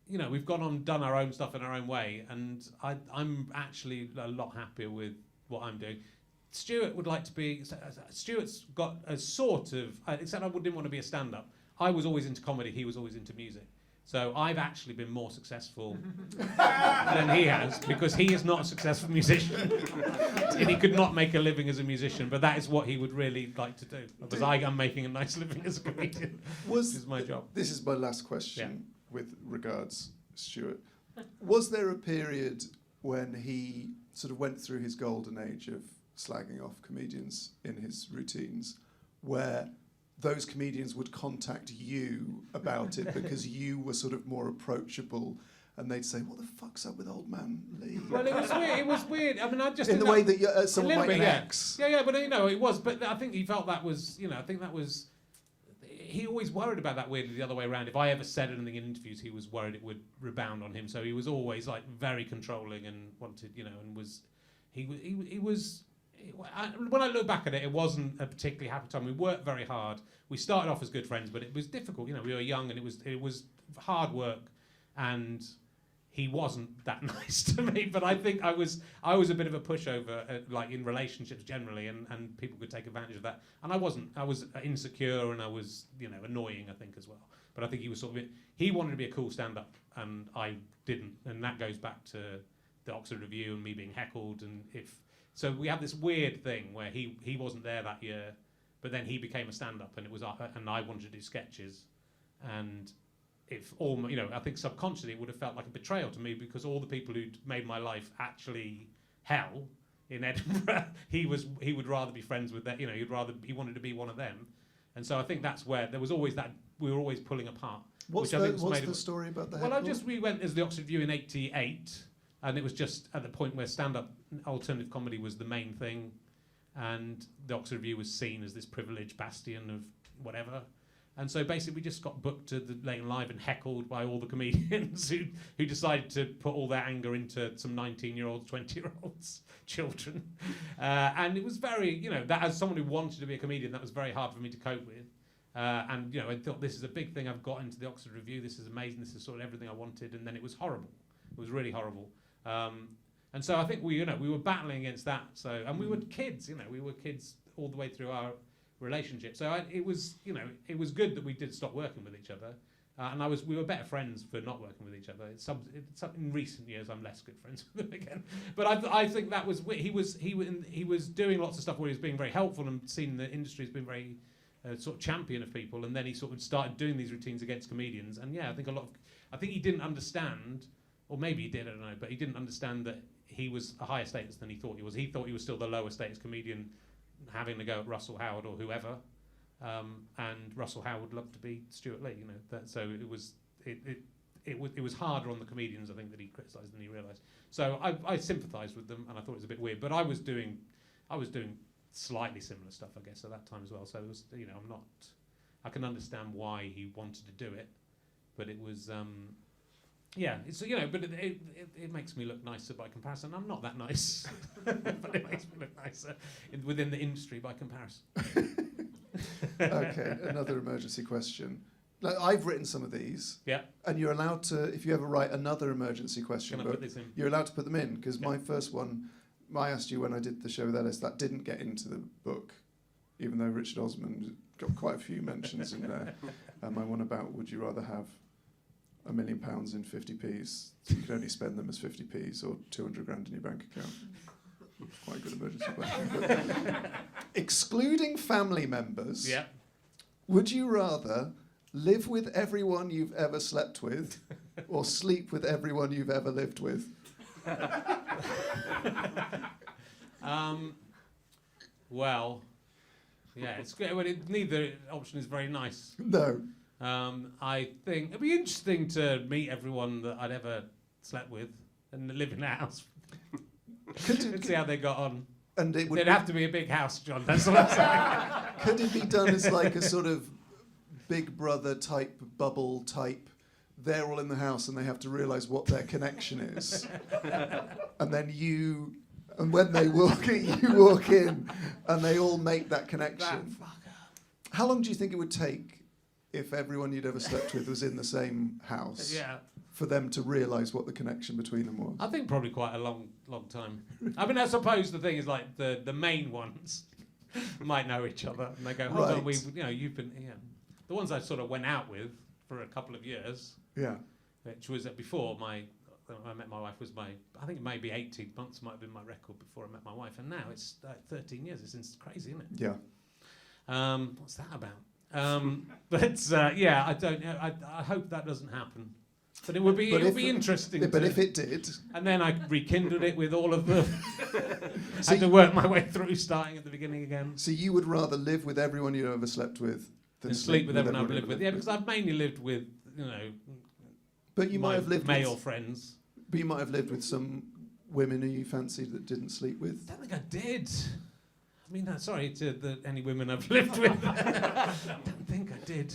We've gone on, done our own stuff in our own way, and I'm actually a lot happier with what I'm doing. Stewart would like to be. Stewart's got a sort of. Except I didn't want to be a stand-up. I was always into comedy. He was always into music. So I've actually been more successful than he has, because he is not a successful musician. And he could not make a living as a musician, but that is what he would really like to do. Because I am making a nice living as a comedian, which is my job. This is my last question, with regards, Stewart. Was there a period when he sort of went through his golden age of slagging off comedians in his routines, where those comedians would contact you about it because you were sort of more approachable, and they'd say, "What the fuck's up with old man Lee?" Well, it was weird. It was weird. I mean, I just in the way that someone like an ex. Yeah, but it was. But I think he felt that was. I think that was. He always worried about that weirdly the other way around. If I ever said anything in interviews, he was worried it would rebound on him. So he was always like very controlling and wanted, and was. He was. When I look back at it, it wasn't a particularly happy time. We worked very hard. We started off as good friends, but it was difficult. We were young, and it was hard work, and he wasn't that nice to me. But I think I was a bit of a pushover, like in relationships generally, and people could take advantage of that. And I wasn't. I was insecure, and I was annoying, I think, as well. But I think he was sort of he wanted to be a cool stand-up, and I didn't. And that goes back to the Oxford Review and me being heckled, and So we had this weird thing where he wasn't there that year, but then he became a stand-up, and and I wanted to do sketches, and I think subconsciously it would have felt like a betrayal to me, because all the people who'd made my life actually hell in Edinburgh, he would rather be friends with that. He wanted to be one of them, and so I think that's where there was always that we were always pulling apart. What's the story about the heckle? Well, we went as the Oxford Review in '88. And it was just at the point where stand-up alternative comedy was the main thing, and the Oxford Review was seen as this privileged bastion of whatever. And so basically we just got booked to the Late and Live and heckled by all the comedians who decided to put all their anger into some 19-year-olds, 20-year-olds, children. And it was very, that as someone who wanted to be a comedian, that was very hard for me to cope with. And I thought, this is a big thing. I've got into the Oxford Review. This is amazing. This is sort of everything I wanted. And then it was horrible. It was really horrible. And so I think we were battling against that. So, and we were kids, we were kids all the way through our relationship. So it was good that we did stop working with each other. And we were better friends for not working with each other. In recent years, I'm less good friends with him again. But I think that was he was doing lots of stuff where he was being very helpful and seen the industry as being very sort of champion of people. And then he sort of started doing these routines against comedians. And I think I think he didn't understand. Or maybe he did, I don't know, but he didn't understand that he was a higher status than he thought he was. He thought he was still the lower status comedian, having to go at Russell Howard or whoever. And Russell Howard loved to be Stewart Lee, so it was harder on the comedians, I think, that he criticised than he realised. So I sympathised with them, and I thought it was a bit weird. But I was doing slightly similar stuff, I guess, at that time as well. So it was, I can understand why he wanted to do it, but it was. It's but it makes me look nicer by comparison. I'm not that nice, but it makes me look nicer within the industry by comparison. Okay, another emergency question. Like, I've written some of these. Yeah. And you're allowed to, if you ever write another emergency question Can I book, put this in? you're allowed to put them in, because my first one, I asked you when I did the show with Ellis, that didn't get into the book. even though Richard Osman got quite a few mentions in there. My one about, would you rather have £1 million in 50p's, so you could only spend them as 50p's, or 200 grand in your bank account? Quite a good emergency question. But excluding family members, Yeah. would you rather live with everyone you've ever slept with, or sleep with everyone you've ever lived with? Well, yeah, it's great. Well, neither option is very nice. No. I think it'd be interesting to meet everyone that I'd ever slept with and live in a house and see how they got on. And it would It'd have to be a big house, John. That's what I'm saying. Could it be done as like a sort of Big Brother type, bubble type? They're all in the house and they have to realise what their connection is. And then and when they walk in, you walk in and they all make that connection. How long do you think it would take if everyone you'd ever slept with was in the same house? Yeah. For them to realise what the connection between them was? I think probably quite a long time. I mean, I suppose the thing is like the main ones might know each other and they go, hold on, you've been, the ones I sort of went out with for a couple of years. Yeah. Which was before when I met my wife was I think maybe 18 months might have been my record before I met my wife, and now it's 13 years. It's crazy, isn't it? Yeah. What's that about? But yeah, I don't know. I hope that doesn't happen. But it would be interesting. But if it did, and then I rekindled it with all of the. Had to work my way through, starting at the beginning again. So you would rather live with everyone you ever slept with than sleep with everyone I've lived with? Yeah, because I've mainly lived with But you might have lived male friends. But you might have lived with some women who you fancied that didn't sleep with. I don't think I did. I mean, sorry to any women I've lived with. I don't think I did.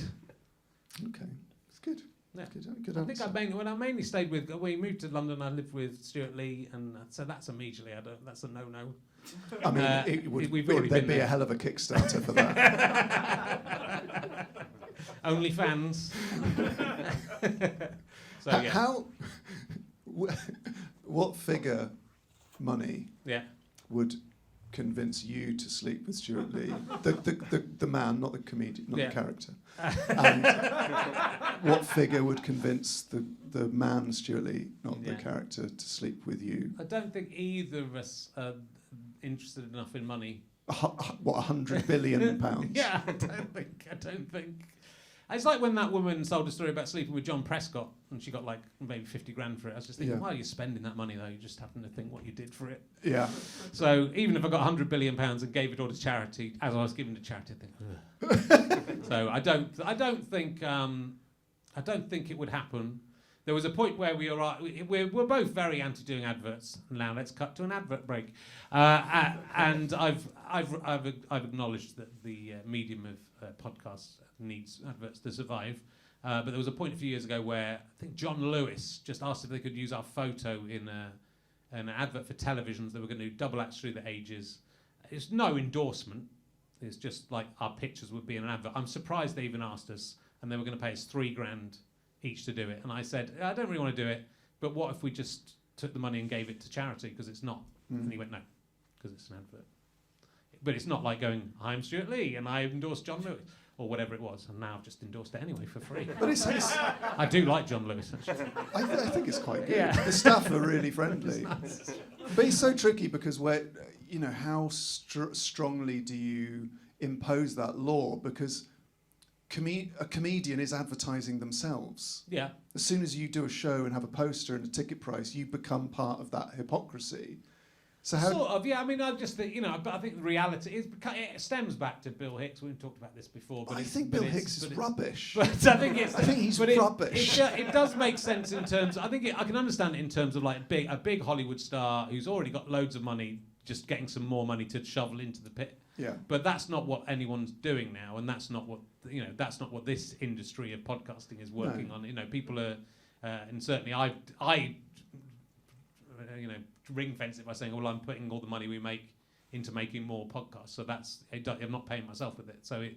Okay, it's good. Yeah. Good I think I mainly stayed with. When we moved to London, I lived with Stewart Lee, and so that's immediately. That's a no-no. I mean, there'd be a hell of a Kickstarter for that. OnlyFans. So yeah. What figure, money, yeah, would convince you to sleep with Stewart Lee? The man, not the comedian, not the character. And what figure would convince the man Stewart Lee, not the character, to sleep with you? I don't think either of us are interested enough in money. What, £100 billion? Yeah, I don't think. It's like when that woman told a story about sleeping with John Prescott, and she got like maybe 50 grand for it. I was just thinking, why are you spending that money though? You just happen to think what you did for it. Yeah. So even if I got £100 billion and gave it all to charity, as I was giving to charity, I think. So I don't think it would happen. There was a point where we're both very anti doing adverts. Now let's cut to an advert break. And I've acknowledged that the medium of podcasts needs adverts to survive. But there was a point a few years ago where I think John Lewis just asked if they could use our photo in an advert for televisions. They were going to do double acts through the ages. It's no endorsement. It's just like our pictures would be in an advert. I'm surprised they even asked us, and they were going to pay us £3,000 each to do it. And I said, I don't really want to do it, but what if we just took the money and gave it to charity, because it's not. And he went, no, because it's an advert. But it's not like going, I'm Stewart Lee and I endorsed John Lewis, or whatever it was, and now I've just endorsed it anyway for free. But I do like John Lewis, actually. I think it's quite good. Yeah. The staff are really friendly. Nice. But it's so tricky because how strongly do you impose that law? Because a comedian is advertising themselves. Yeah. As soon as you do a show and have a poster and a ticket price, you become part of that hypocrisy. So how sort of, yeah. I mean, I just think, but I think the reality is it stems back to Bill Hicks. We've talked about this before. But I think Bill Hicks is rubbish. But I think he's rubbish. It does make sense in terms. I can understand it in terms of like a big Hollywood star who's already got loads of money, just getting some more money to shovel into the pit. Yeah. But that's not what anyone's doing now, and that's not what That's not what this industry of podcasting is working on. People are, and certainly I ring fence it by saying, well, I'm putting all the money we make into making more podcasts, so I'm not paying myself with it. So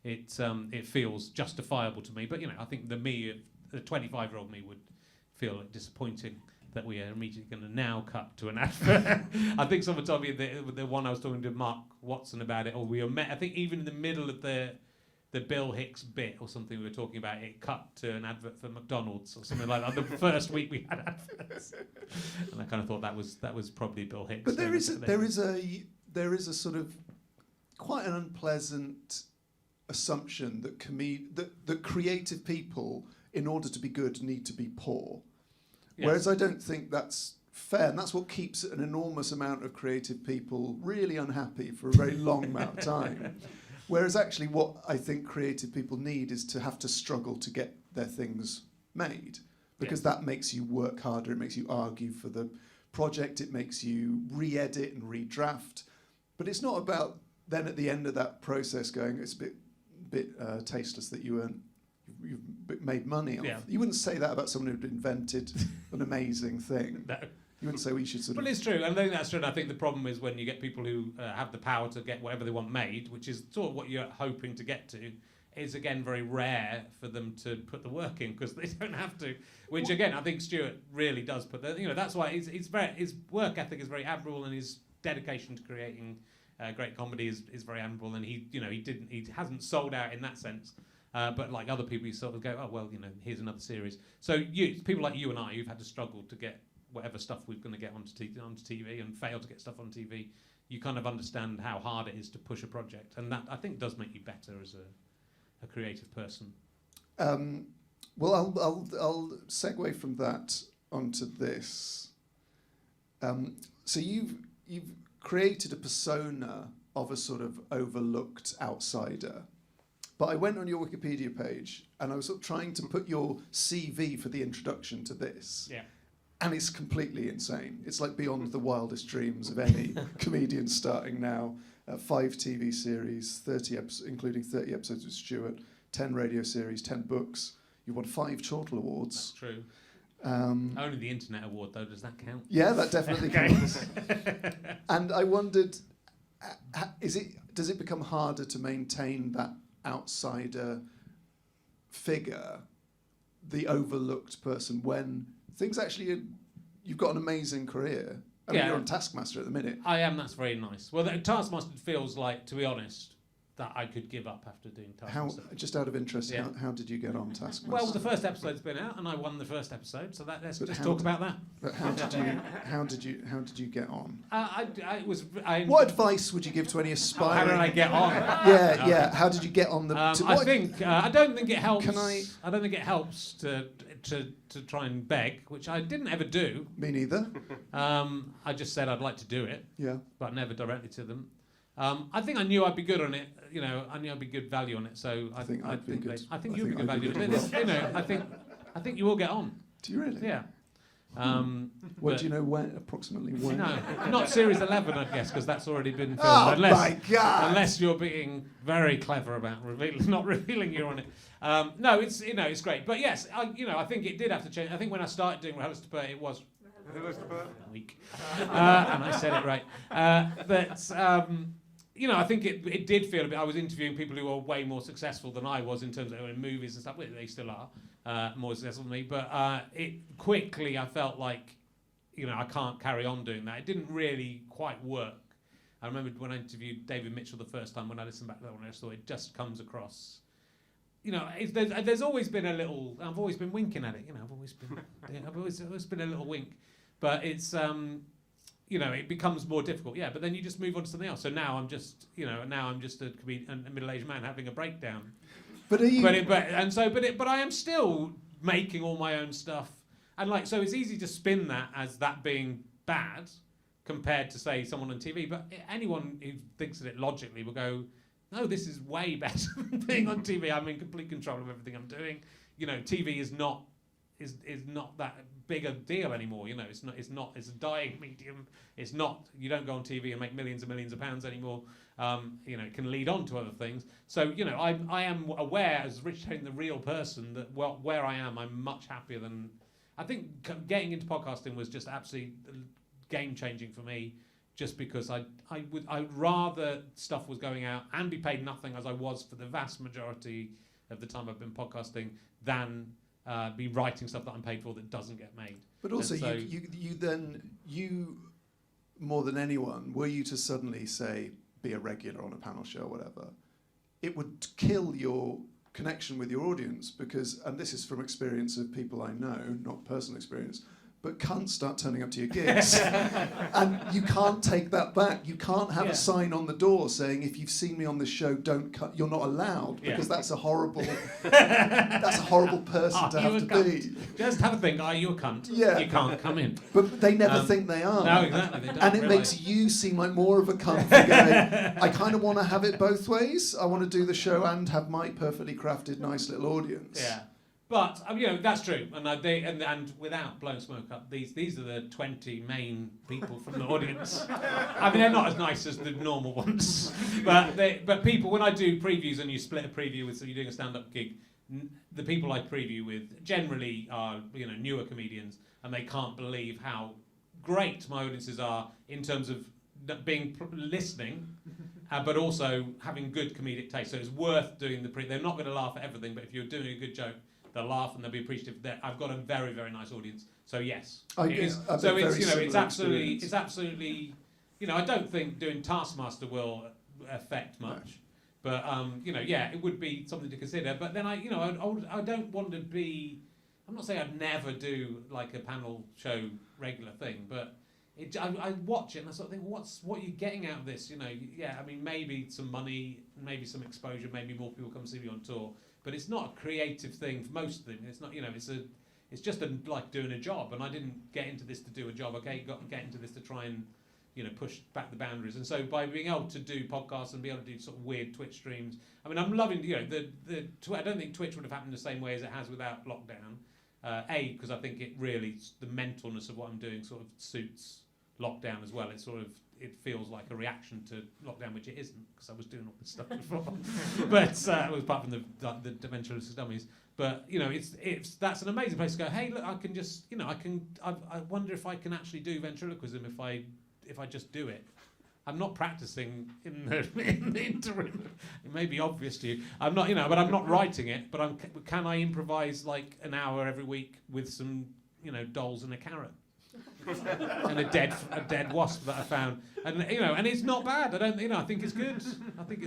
it feels justifiable to me. But I think the 25-year-old me would feel disappointing. that we are immediately going to now cut to an advert. I think someone told me the one I was talking to Mark Watson about it, or we were met, I think even in the middle of the Bill Hicks bit or something we were talking about, it cut to an advert for McDonald's or something like that. The first week we had adverts, and I kind of thought that was probably Bill Hicks. But there is a sort of quite an unpleasant assumption that that creative people, in order to be good, need to be poor. Yes. Whereas I don't think that's fair, and that's what keeps an enormous amount of creative people really unhappy for a very long amount of time. Whereas actually what I think creative people need is to have to struggle to get their things made, because that makes you work harder, it makes you argue for the project, it makes you re-edit and redraft. But it's not about then at the end of that process going, it's a bit tasteless that you've made money off. Yeah. You wouldn't say that about someone who'd invented an amazing thing. No. You wouldn't say we should sort of... Well, it's true, and I think that's true, and I think the problem is when you get people who have the power to get whatever they want made, which is sort of what you're hoping to get to, is again very rare for them to put the work in, because they don't have to, which again, I think Stewart really does put the... that's why his work ethic is very admirable, and his dedication to creating great comedy is very admirable, and he hasn't sold out in that sense. But like other people, you sort of go, oh well, here's another series. So people like you and I, who've had to struggle to get whatever stuff we're going to get onto TV and fail to get stuff on TV, you kind of understand how hard it is to push a project, and that I think does make you better as a creative person. Well, I'll segue from that onto this. So you've created a persona of a sort of overlooked outsider. But I went on your Wikipedia page and I was sort of trying to put your CV for the introduction to this. Yeah. And it's completely insane. It's like beyond the wildest dreams of any comedian starting now. 5 TV series, 30 including 30 episodes with Stewart, 10 radio series, 10 books. You won 5 Chortle Awards. That's true. Only the Internet Award, though. Does that count? Yeah, that definitely counts. And I wondered, does it become harder to maintain that outsider figure, the overlooked person, when things actually you've got an amazing career? I mean, you're on Taskmaster at the minute. I am. That's very nice. Well, Taskmaster feels like, to be honest, that I could give up after doing Taskmaster. Just out of interest, how did you get on Taskmaster? Well, the first episode's been out, and I won the first episode. So let's just talk about that. But how did you get on? What advice would you give to any aspiring? How did I get on? Yeah. How did you get on the? I don't think it helps. I don't think it helps to try and beg, which I didn't ever do. Me neither. I just said I'd like to do it. Yeah. But never directly to them. I think I knew I'd be good on it. I knew I'd be good value on it. So I think you'll be good value on it. I think you will get on. Do you really? Yeah. What do you know when? Approximately when? No, not series 11, I guess, because that's already been filmed. Oh my God! Unless you're being very clever about not revealing you're on it. No, it's great. But yes, I think it did have to change. I think when I started doing RHLSTP, it was weak, and I said it right. I think it did feel a bit. I was interviewing people who were way more successful than I was in terms of in movies and stuff. Well, they still are more successful than me. But it quickly, I felt like, I can't carry on doing that. It didn't really quite work. I remember when I interviewed David Mitchell the first time, when I listened back to that one, I just thought it just comes across. There's always been a little. I've always been winking at it. I've always been a little wink, but it's. It becomes more difficult, but then you just move on to something else. So now I'm just, a middle-aged man having a breakdown. But I am still making all my own stuff, and so it's easy to spin that as that being bad, compared to say someone on TV. But anyone who thinks of it logically will go, no, this is way better than being on TV. I'm in complete control of everything I'm doing. TV is not that big a deal anymore. It's a dying medium. It's not, you don't go on TV and make millions and millions of pounds anymore. It can lead on to other things. So, I am aware, as Rich Hayden, the real person, that where I am, I'm much happier than, I think getting into podcasting was just absolutely game changing for me, just because I'd rather stuff was going out and be paid nothing, as I was for the vast majority of the time I've been podcasting, than be writing stuff that I'm paid for that doesn't get made. But also, so you more than anyone, were you to suddenly say be a regular on a panel show or whatever, it would kill your connection with your audience because, and this is from experience of people I know, not personal experience, but can't start turning up to your gigs. And you can't take that back. You can't have a sign on the door saying, if you've seen me on this show, you're not allowed, because that's a horrible person to have to be. Just have a think, are you a cunt? Yeah. You can't come in. But they never think they are. No, exactly. They don't and it makes you seem like more of a cunt for going, I kind of want to have it both ways. I want to do the show and have my perfectly crafted, nice little audience. Yeah. But that's true, and without blowing smoke up, these are the 20 main people from the audience. I mean, they're not as nice as the normal ones, but people, when I do previews and you split a preview with, so you're doing a stand-up gig, the people I preview with generally are newer comedians, and they can't believe how great my audiences are in terms of being listening. But also having good comedic taste, so it's worth doing They're not going to laugh at everything, but if you're doing a good joke, they'll laugh and they'll be appreciative. I've got a very, very nice audience, so yes. It's absolutely. I don't think doing Taskmaster will affect much, but it would be something to consider. But then I don't want to be. I'm not saying I'd never do like a panel show regular thing, but. I watch it and I sort of think, what are you getting out of this? I mean, maybe some money, maybe some exposure, maybe more people come see me on tour. But it's not a creative thing for most of them. It's not, it's just like doing a job. And I didn't get into this to do a job. I got to get into this to try and, push back the boundaries. And so by being able to do podcasts and be able to do sort of weird Twitch streams, I mean, I'm loving, I don't think Twitch would have happened the same way as it has without lockdown. Because I think it really, the mentalness of what I'm doing sort of suits lockdown as well. It feels like a reaction to lockdown, which it isn't, because I was doing all this stuff before. But it was apart from the ventriloquist dummies. But that's an amazing place to go. Hey, look, I can just I wonder if I can actually do ventriloquism if I just do it. I'm not practicing in the interim. It may be obvious to you. I'm not, but I'm not writing it. But can I improvise like an hour every week with some dolls and a carrot? And a dead wasp that I found, and and it's not bad. I don't, I think it's good. I think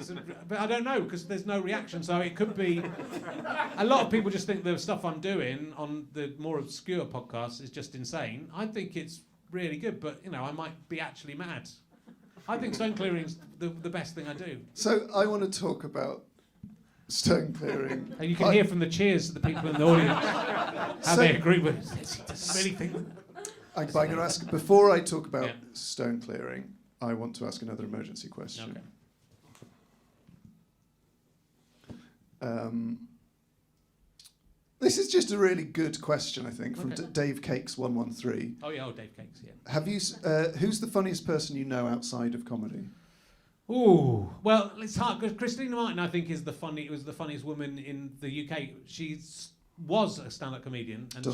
but I don't know because there's no reaction. So it could be. A lot of people just think the stuff I'm doing on the more obscure podcasts is just insane. I think it's really good, but I might be actually mad. I think stone clearing's the best thing I do. So I want to talk about stone clearing. And you can hear from the cheers of the people in the audience how they agree with it. He doesn't really think. I'm going to ask, before I talk about stone clearing, I want to ask another emergency question. Okay. This is just a really good question, I think, from Dave Cakes 113. Oh yeah, Dave Cakes, yeah. Have you? Who's the funniest person you know outside of comedy? Ooh, well, it's hard because Christina Martin, I think, was the funniest woman in the UK. Was a stand-up comedian, and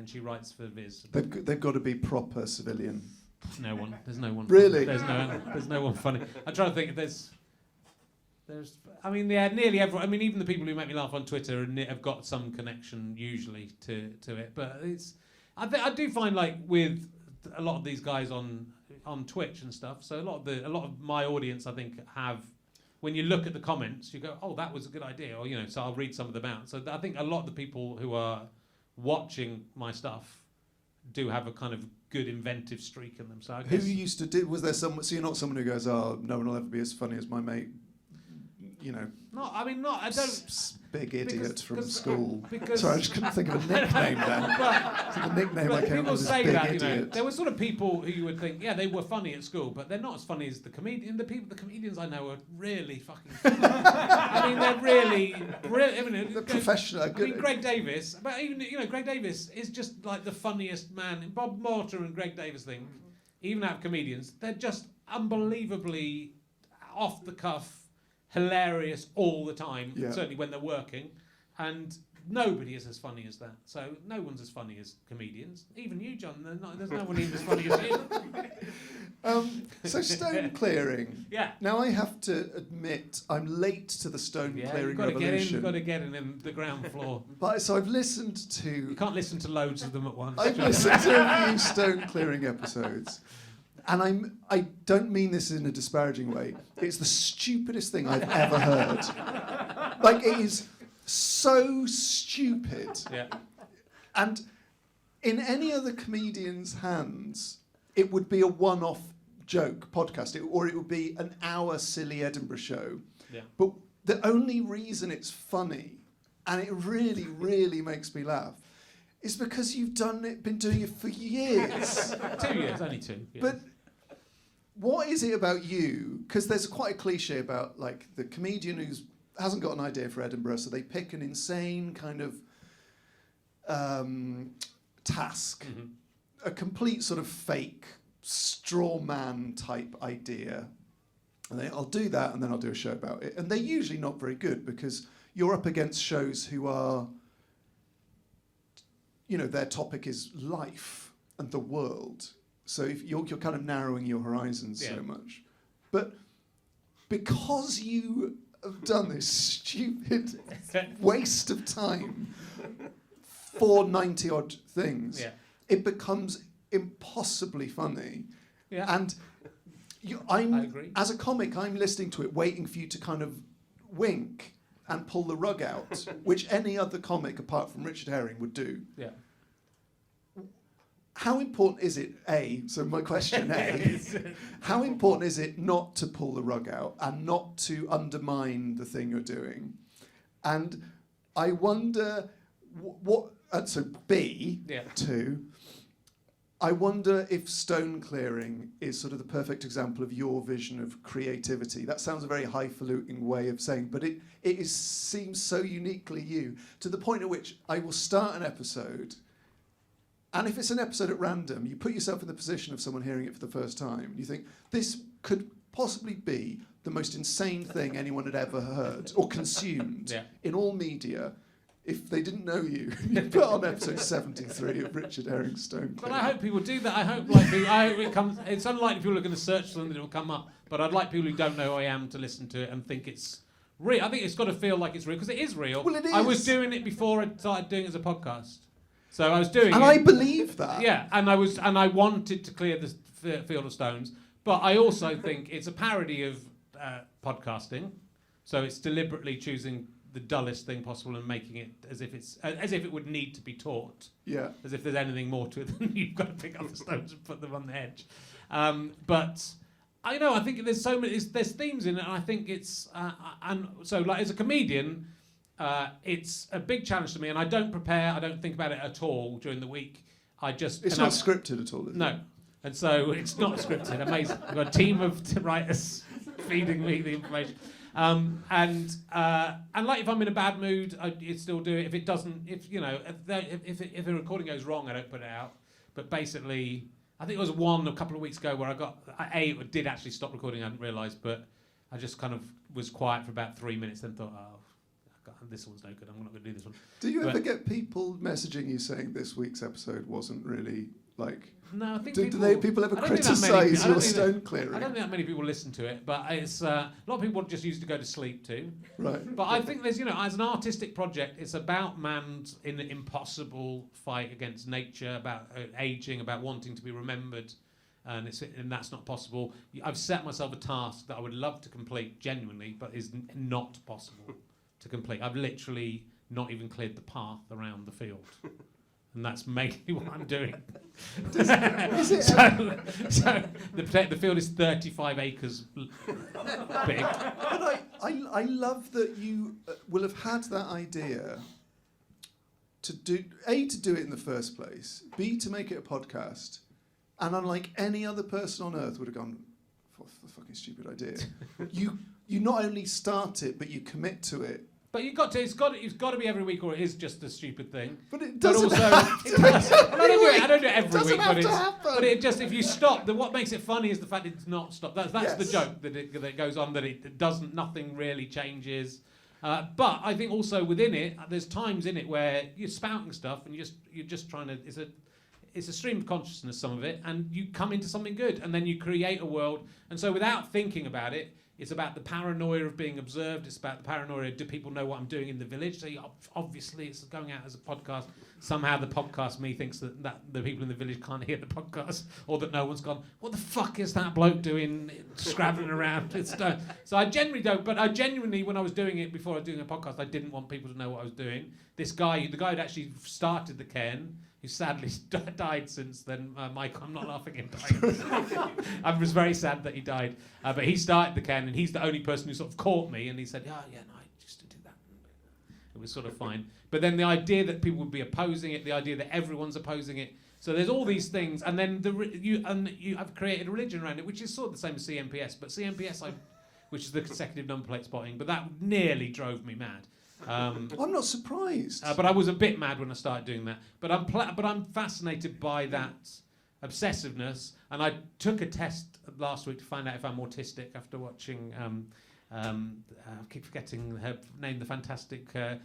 she writes for Viz. They've got to be proper civilian. No one. There's no one. Really? There's no one funny. I'm trying to think if there's. I mean, nearly everyone. I mean, even the people who make me laugh on Twitter have got some connection usually to it. But it's. I do find like with a lot of these guys on Twitch and stuff. So a lot of my audience, I think, have. When you look at the comments, you go, "Oh, that was a good idea," or so I'll read some of them out. So I think a lot of the people who are watching my stuff do have a kind of good inventive streak in them. So I guess who used to do? Was there someone? So you're not someone who goes, "Oh, no one will ever be as funny as my mate." No, I mean, not. I don't. Big idiot from school. Because sorry, I just couldn't think of a nickname then. So the nickname I came up with is Big Idiot. There were sort of people who you would think, they were funny at school, but they're not as funny as the comedian. The comedians I know are really fucking funny. I mean, they're really brilliant. They're professional. Greg Davis, but even Greg Davis is just like the funniest man. Bob Mortar and Greg Davis thing, even out of comedians, they're just unbelievably off the cuff. Hilarious all the time, certainly when they're working, and nobody is as funny as that. So no one's as funny as comedians. Even you, John. There's no one even as funny as you. So stone clearing. Yeah. Now I have to admit I'm late to the stone clearing revolution. You've got to get in the ground floor. But so I've listened to. You can't listen to loads of them at once. I've listened to a few stone clearing episodes, and I don't mean this in a disparaging way. It's the stupidest thing I've ever heard. Like, it is so stupid. Yeah. And in any other comedian's hands, it would be a one-off joke podcast, or it would be an hour silly Edinburgh show. Yeah. But the only reason it's funny, and it really, really makes me laugh, is because you've been doing it for years. 2 years, only 2. Yeah. But what is it about you? Because there's quite a cliche about like the comedian who hasn't got an idea for Edinburgh, so they pick an insane kind of task. Mm-hmm. A complete sort of fake straw man type idea, and I'll do that, and then I'll do a show about it. And they're usually not very good because you're up against shows who are, their topic is life and the world. So if you're kind of narrowing your horizons so much, but because you have done this stupid waste of time for 90 odd things. Yeah. It becomes impossibly funny. Yeah. And I agree. as a comic, I'm listening to it, waiting for you to kind of wink and pull the rug out, which any other comic apart from Richard Herring would do. Yeah. How important is it, so my question, how important is it not to pull the rug out and not to undermine the thing you're doing? And I wonder so two, I wonder if stone clearing is sort of the perfect example of your vision of creativity. That sounds a very highfalutin way of saying, but it seems so uniquely you, to the point at which I will start an episode, and if it's an episode at random, you put yourself in the position of someone hearing it for the first time, and you think, this could possibly be the most insane thing anyone had ever heard or consumed in all media. If they didn't know you put on episode 73 of Richard Herring Stone Clearing. But I hope people do that. I hope it comes. It's unlikely people are going to search for them that it will come up. But I'd like people who don't know who I am to listen to it and think it's real. I think it's got to feel like it's real because it is real. Well, it is. I was doing it before I started doing it as a podcast. So I was doing it. And I believe that. Yeah, and I wanted to clear the field of stones. But I also think it's a parody of podcasting. So it's deliberately choosing the dullest thing possible and making it as if it would need to be taught. Yeah. As if there's anything more to it than you've got to pick up the stones and put them on the edge. But I think there's so many. There's themes in it, and I think it's and so like as a comedian, it's a big challenge to me, and I don't prepare. I don't think about it at all during the week. It's not scripted at all, is it? No, and so it's not scripted. Amazing. I've got a team of writers feeding me the information. And like if I'm in a bad mood, I'd still do it. If it doesn't, if the recording goes wrong, I don't put it out. But basically, I think it was one a couple of weeks ago where it did actually stop recording. I hadn't realised, but I just kind of was quiet for about 3 minutes, then thought, God, this one's no good. I'm not going to do this one. Do you ever get people messaging you saying this week's episode wasn't really like? No, I think people ever criticise your stone clearing? I don't think that many people listen to it, but it's a lot of people just use it to go to sleep too. Right. But I think there's, as an artistic project, it's about man's impossible fight against nature, about aging, about wanting to be remembered, and that's not possible. I've set myself a task that I would love to complete genuinely, but is not possible to complete. I've literally not even cleared the path around the field. And that's mainly what I'm doing. So the field is 35 acres big. But I love that you will have had that idea to do it in the first place, B, to make it a podcast, and unlike any other person on earth would have gone, what a fucking stupid idea. You not only start it, but you commit to it. But it's got to be every week, or it is just a stupid thing. But it doesn't have to. I don't do it every week, happen. But it just, if you stop, what makes it funny is the fact it's not stopped. That's the joke that it goes on, that it doesn't. Nothing really changes. But I think also within it, there's times in it where you're spouting stuff and you're just trying to. It's a stream of consciousness, some of it, and you come into something good, and then you create a world. And so without thinking about it, it's about the paranoia of being observed. It's about the paranoia, do people know what I'm doing in the village? So obviously it's going out as a podcast. Somehow the podcast me thinks that the people in the village can't hear the podcast, or that no one's gone, what the fuck is that bloke doing, scrabbling around? So I generally don't, but I genuinely, when I was doing it, before I was doing a podcast, I didn't want people to know what I was doing. This guy, the guy who'd actually started the cairn, who sadly died since then. Mike, I'm not laughing at him. I was very sad that he died. But he started the cairn, and he's the only person who sort of caught me, and he said, I used to do that. It was sort of fine. But then the idea that people would be opposing it, the idea that everyone's opposing it, so there's all these things, and then I've created a religion around it, which is sort of the same as CMPS, but CMPS, which is the consecutive number plate spotting, but that nearly drove me mad. I'm not surprised. But I was a bit mad when I started doing that. But I'm fascinated by that obsessiveness. And I took a test last week to find out if I'm autistic after watching. I keep forgetting her name. The fantastic, the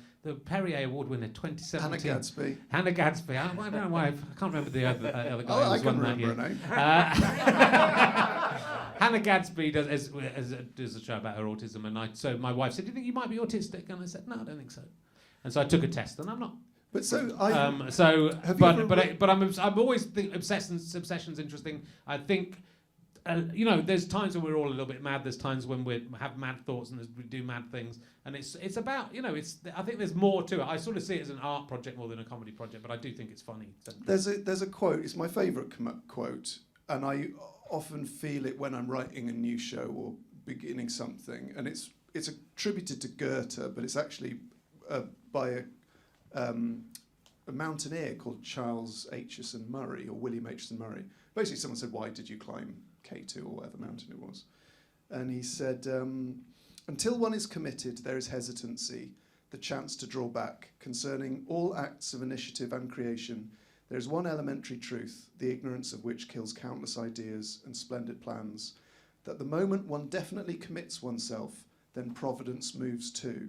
Perrier Award winner, 2017. Hannah Gadsby. I don't know why. I can't remember the other guy who was won that year. Hannah Gadsby does a show about her autism, and so my wife said, "Do you think you might be autistic?" And I said, "No, I don't think so." And so I took a test, and I'm not. But I'm always think obsession's interesting. I think, there's times when we're all a little bit mad. There's times when we have mad thoughts and we do mad things, and it's about I think there's more to it. I sort of see it as an art project more than a comedy project, but I do think it's funny. There's a quote. It's my favourite quote, and I often feel it when I'm writing a new show or beginning something, and it's attributed to Goethe, but it's actually by a mountaineer called Charles Aitchison Murray, or William Aitchison Murray. Basically, someone said, "Why did you climb K2 or whatever mountain it was?" And he said, "Until one is committed, there is hesitancy, the chance to draw back. Concerning all acts of initiative and creation, there is one elementary truth, the ignorance of which kills countless ideas and splendid plans, that the moment one definitely commits oneself, then providence moves too.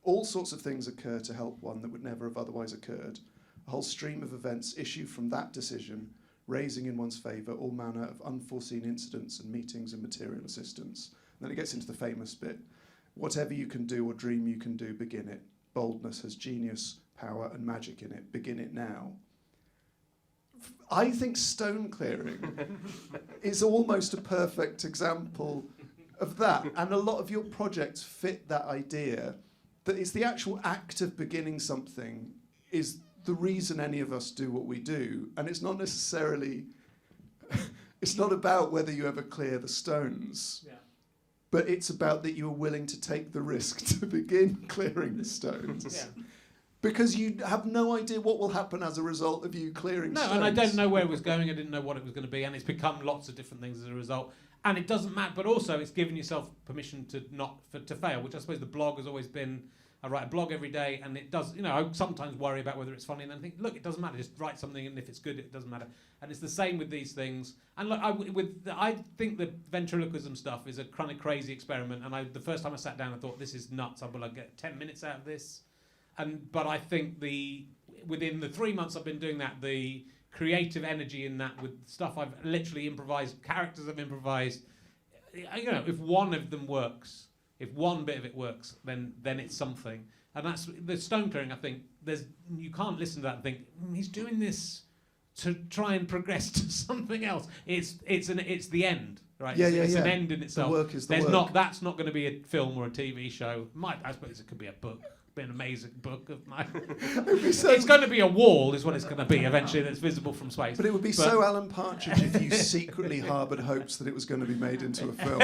All sorts of things occur to help one that would never have otherwise occurred. A whole stream of events issue from that decision, raising in one's favour all manner of unforeseen incidents and meetings and material assistance." And then it gets into the famous bit. "Whatever you can do or dream you can do, begin it. Boldness has genius, power and magic in it. Begin it now." I think stone clearing is almost a perfect example of that. And a lot of your projects fit that idea, that it's the actual act of beginning something is the reason any of us do what we do. And it's not necessarily, it's not about whether you ever clear the stones, but it's about that you are willing to take the risk to begin clearing the stones. Yeah. Because you have no idea what will happen as a result of you clearing stones. No, and I don't know where it was going. I didn't know what it was going to be, and it's become lots of different things as a result. And it doesn't matter, but also it's giving yourself permission to to fail, which I suppose the blog has always been. I write a blog every day, and it does. I sometimes worry about whether it's funny, and then think, look, it doesn't matter. Just write something, and if it's good, it doesn't matter. And it's the same with these things. And look, I think the ventriloquism stuff is a kind of crazy experiment. And the first time I sat down, I thought, this is nuts. I will get 10 minutes out of this. But I think within the 3 months I've been doing that, the creative energy in that with stuff I've literally improvised, characters I've improvised, if one of them works, if one bit of it works, then it's something. And that's the stone clearing. I think you can't listen to that and think he's doing this to try and progress to something else. It's the end, right? It's an end in itself. The work is the work. That's not going to be a film or a TV show. I suppose it could be a book. Be an amazing book of mine. It's going to be a wall, is what it's going to be eventually. That's visible from space. But it would be so Alan Partridge if you secretly harboured hopes that it was going to be made into a film.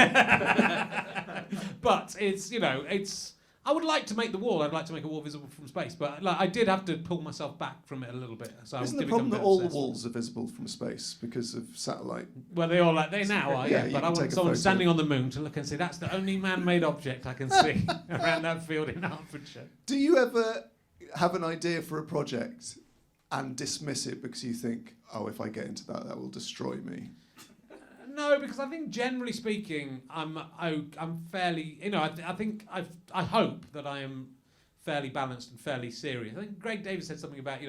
But it's. I would like to make the wall. I'd like to make a wall visible from space, but I did have to pull myself back from it a little bit. So isn't the problem that all the walls are visible from space because of satellite? Well, they now are. Yeah, but I want someone standing on the moon to look and say that's the only man-made object I can see around that field in Hertfordshire. Do you ever have an idea for a project and dismiss it because you think, oh, if I get into that will destroy me? No, because I think generally speaking, I'm fairly, I hope that I am fairly balanced and fairly serious. I think Greg Davis said something about,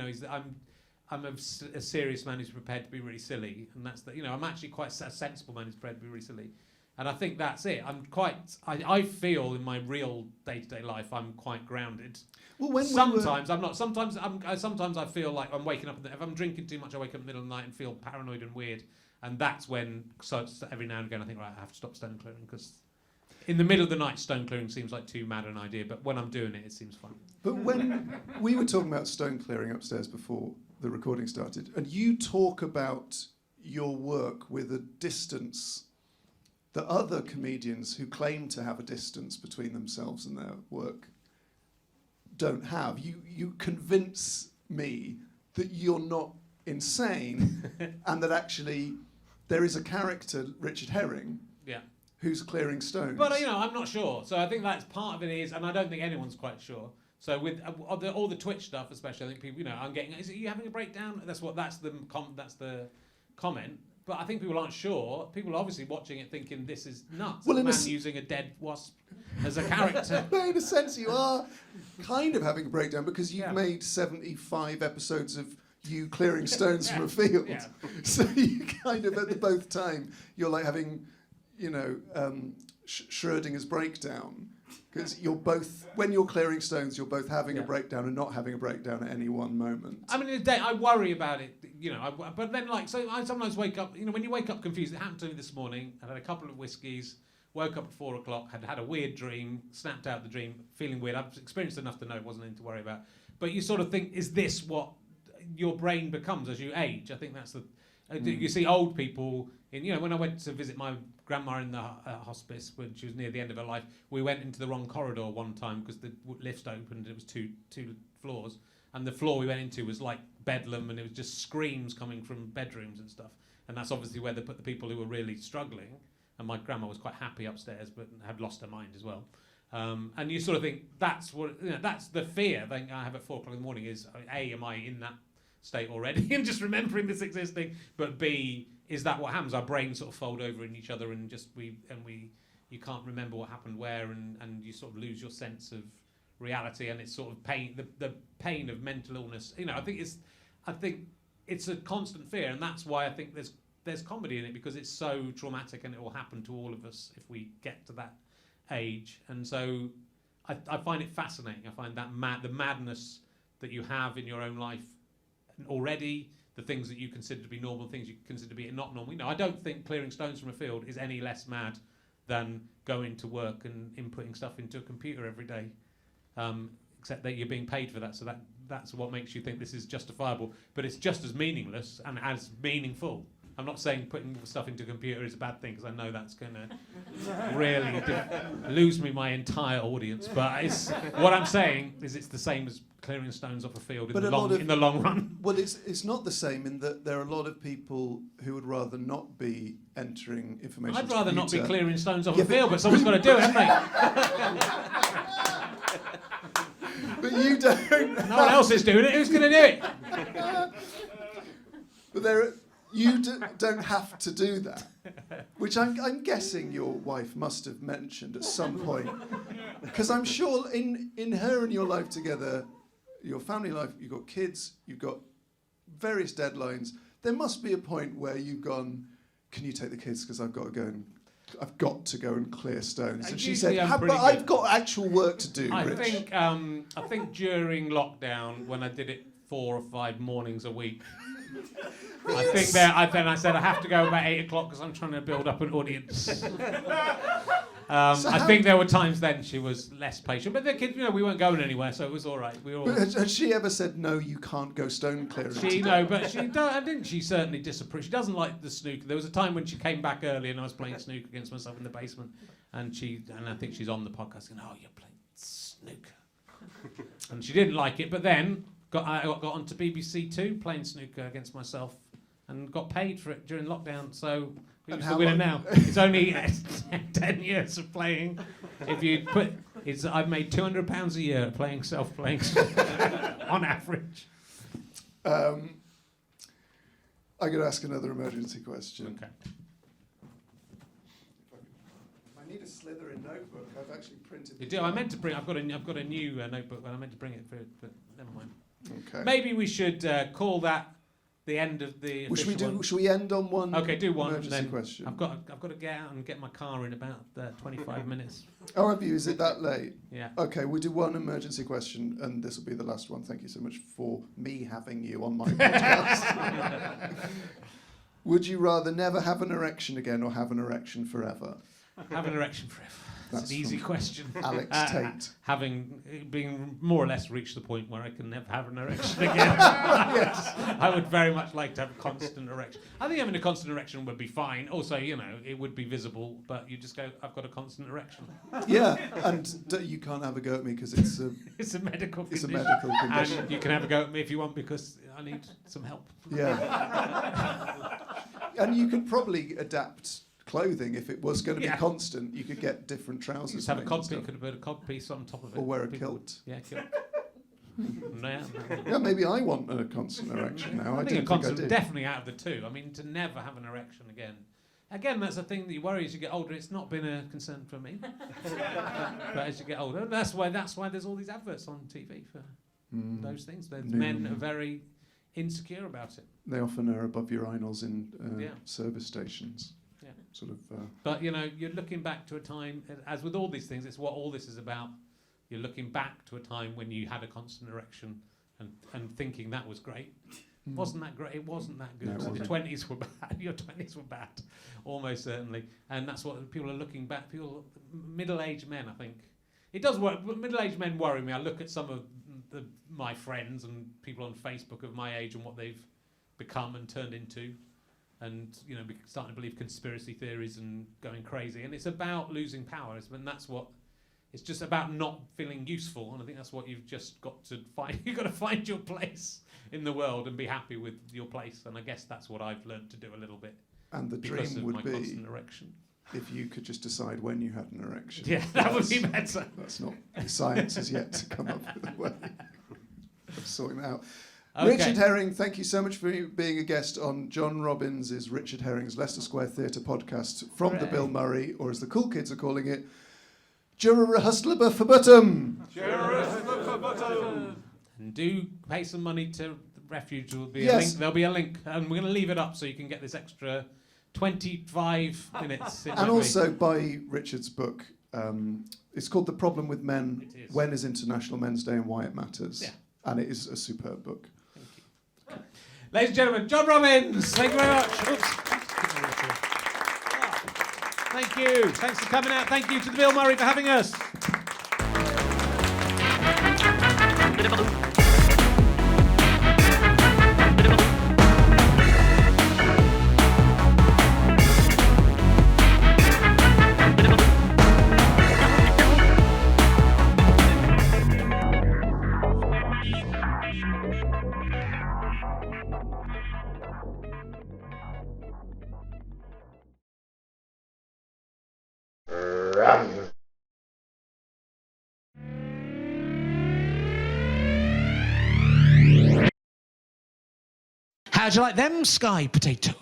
I'm a serious man who's prepared to be really silly, and that's I'm actually quite a sensible man who's prepared to be really silly, and I think that's it. I feel in my real day-to-day life I'm quite grounded. Well, sometimes I'm not. Sometimes I feel like I'm waking up. If I'm drinking too much, I wake up in the middle of the night and feel paranoid and weird, and that's when. So every now and again I think, right, I have to stop stone clearing, because in the middle of the night stone clearing seems like too mad an idea, but when I'm doing it, it seems fun. But when we were talking about stone clearing upstairs before the recording started, and you talk about your work with a distance that other comedians who claim to have a distance between themselves and their work don't have. You convince me that you're not insane and that actually there is a character, Richard Herring, who's clearing stones. But I'm not sure. So I think that's part of it is, and I don't think anyone's quite sure. So with all the Twitch stuff, especially, I think people, I'm getting. Is it you having a breakdown? That's the comment. But I think people aren't sure. People are obviously watching it thinking this is nuts. Well, a man using a dead wasp as a character. But in a sense, you are kind of having a breakdown because you've made 75 episodes of you clearing stones from a field. Yeah. So you kind of at both time you're like having, Schrodinger's breakdown. Because you're both, when you're clearing stones, you're both having a breakdown and not having a breakdown at any one moment. I mean, in the day, I worry about it, but then, so I sometimes wake up, when you wake up confused, it happened to me this morning. I had a couple of whiskies, woke up at 4 o'clock, had a weird dream, snapped out the dream, feeling weird. I've experienced enough to know it wasn't anything to worry about. But you sort of think, is this what your brain becomes as you age? I think that's the... You see old people, when I went to visit my grandma in the hospice when she was near the end of her life, we went into the wrong corridor one time because the lift opened. It was two floors, and the floor we went into was like bedlam, and it was just screams coming from bedrooms and stuff. And that's obviously where they put the people who were really struggling. And my grandma was quite happy upstairs, but had lost her mind as well. And you sort of think that's the fear that I have at 4 o'clock in the morning is A, am I in that state already and just remembering this existing, but B, is that what happens? Our brains sort of fold over in each other and you can't remember what happened where, and you sort of lose your sense of reality, and it's sort of pain, the pain of mental illness. I think it's a constant fear, and that's why I think there's comedy in it, because it's so traumatic and it will happen to all of us if we get to that age. And so I find it fascinating. I find that the madness that you have in your own life already, the things that you consider to be normal, things you consider to be not normal. I don't think clearing stones from a field is any less mad than going to work and inputting stuff into a computer every day, except that you're being paid for that, so that's what makes you think this is justifiable. But it's just as meaningless and as meaningful. I'm not saying putting stuff into a computer is a bad thing, because I know that's going to really lose me my entire audience. But what I'm saying is it's the same as clearing stones off a field in the long run. Well, it's not the same in that there are a lot of people who would rather not be entering information. I'd rather not be clearing stones off a field, but someone's got to do it, haven't they? But you don't. No one else is doing it. Who's going to do it? But you don't have to do that, which I'm guessing your wife must have mentioned at some point, because I'm sure in her and your life together, your family life, you've got kids, you've got various deadlines. There must be a point where you've gone, "Can you take the kids? Because I've got to go and clear stones." And she said, "But I've got actual work to do." I think during lockdown, when I did it 4 or 5 mornings a week. I said I have to go about 8 o'clock because I'm trying to build up an audience. I think there were times then she was less patient, but the kids, we weren't going anywhere, so it was all right. Has she ever said no? You can't go stone clearing. But she certainly disapproves. She doesn't like the snooker. There was a time when she came back early and I was playing snooker against myself in the basement, and I think she's on the podcast going, "Oh, you're playing snooker," and she didn't like it. But then I got onto BBC Two playing snooker against myself. And got paid for it during lockdown, so who's the winner now? It's only 10 years of playing. I've made £200 a year playing self-playing on average. I'm going to ask another emergency question. Okay. I've actually printed. You do. I meant to bring. I've got a new notebook, and I meant to bring it for, but never mind. Okay. Maybe we should call that the end of the. Should we end on one? Okay, do one. Emergency and then question. I've got to get out and get my car in about 25 minutes. Oh, have you? Is it that late? Yeah. Okay, we'll do one emergency question, and this will be the last one. Thank you so much for me having you on my podcast. Would you rather never have an erection again or have an erection forever? Have an erection forever. That's an easy question. Alex Tate. Being more or less reached the point where I can never have an erection again. Yes. I would very much like to have a constant erection. I think having a constant erection would be fine. Also, it would be visible, but you just go, I've got a constant erection. Yeah, and you can't have a go at me because it's a... It's a medical condition. It's a medical condition. And you can have a go at me if you want because I need some help. Yeah. And you could probably adapt clothing if it was going to be constant. You could get different trousers. Just have a codpiece. Could have put a codpiece on top of it. Or wear a kilt. Kilt. Yeah, maybe I want a constant erection now. I think a constant, definitely out of the two. I mean, to never have an erection again. Again, that's a thing that you worry as you get older. It's not been a concern for me, but as you get older, that's why there's all these adverts on TV for those things. Men are very insecure about it. They often are above urinals in service stations. Yeah. Sort of. But you're looking back to a time, as with all these things, it's what all this is about. You're looking back to a time when you had a constant erection and thinking that was great. Wasn't that great? It wasn't that good. No, Your 20s were bad. Your 20s were bad, almost certainly. And that's what people are looking back. Middle-aged men, I think. It does work. Middle-aged men worry me. I look at some of my friends and people on Facebook of my age and what they've become and turned into. And starting to believe conspiracy theories and going crazy, and it's about losing power. And that's what it's just about, not feeling useful. And I think that's what you've just got to find. You've got to find your place in the world and be happy with your place. And I guess that's what I've learned to do a little bit. And the because dream of would my be constant erection. If you could just decide when you had an erection. Yeah, that would be better. That's not. Science has yet to come up with a way of sorting that out. Okay. Richard Herring, thank you so much for being a guest on John Robbins' Richard Herring's Leicester Square Theatre podcast from the Bill Murray, or as the cool kids are calling it, Jurahustlabafabutum. And do pay some money to Refuge. There'll be a link. There'll be a link, and we're going to leave it up so you can get this extra 25 minutes. And also buy Richard's book. It's called The Problem with Men. When is International Men's Day and Why It Matters. Yeah. And it is a superb book. Thank you. Ladies and gentlemen, John Robbins. Thank you very much. Thank you. Thanks for coming out. Thank you to the Bill Murray for having us. How'd you like them sky potatoes?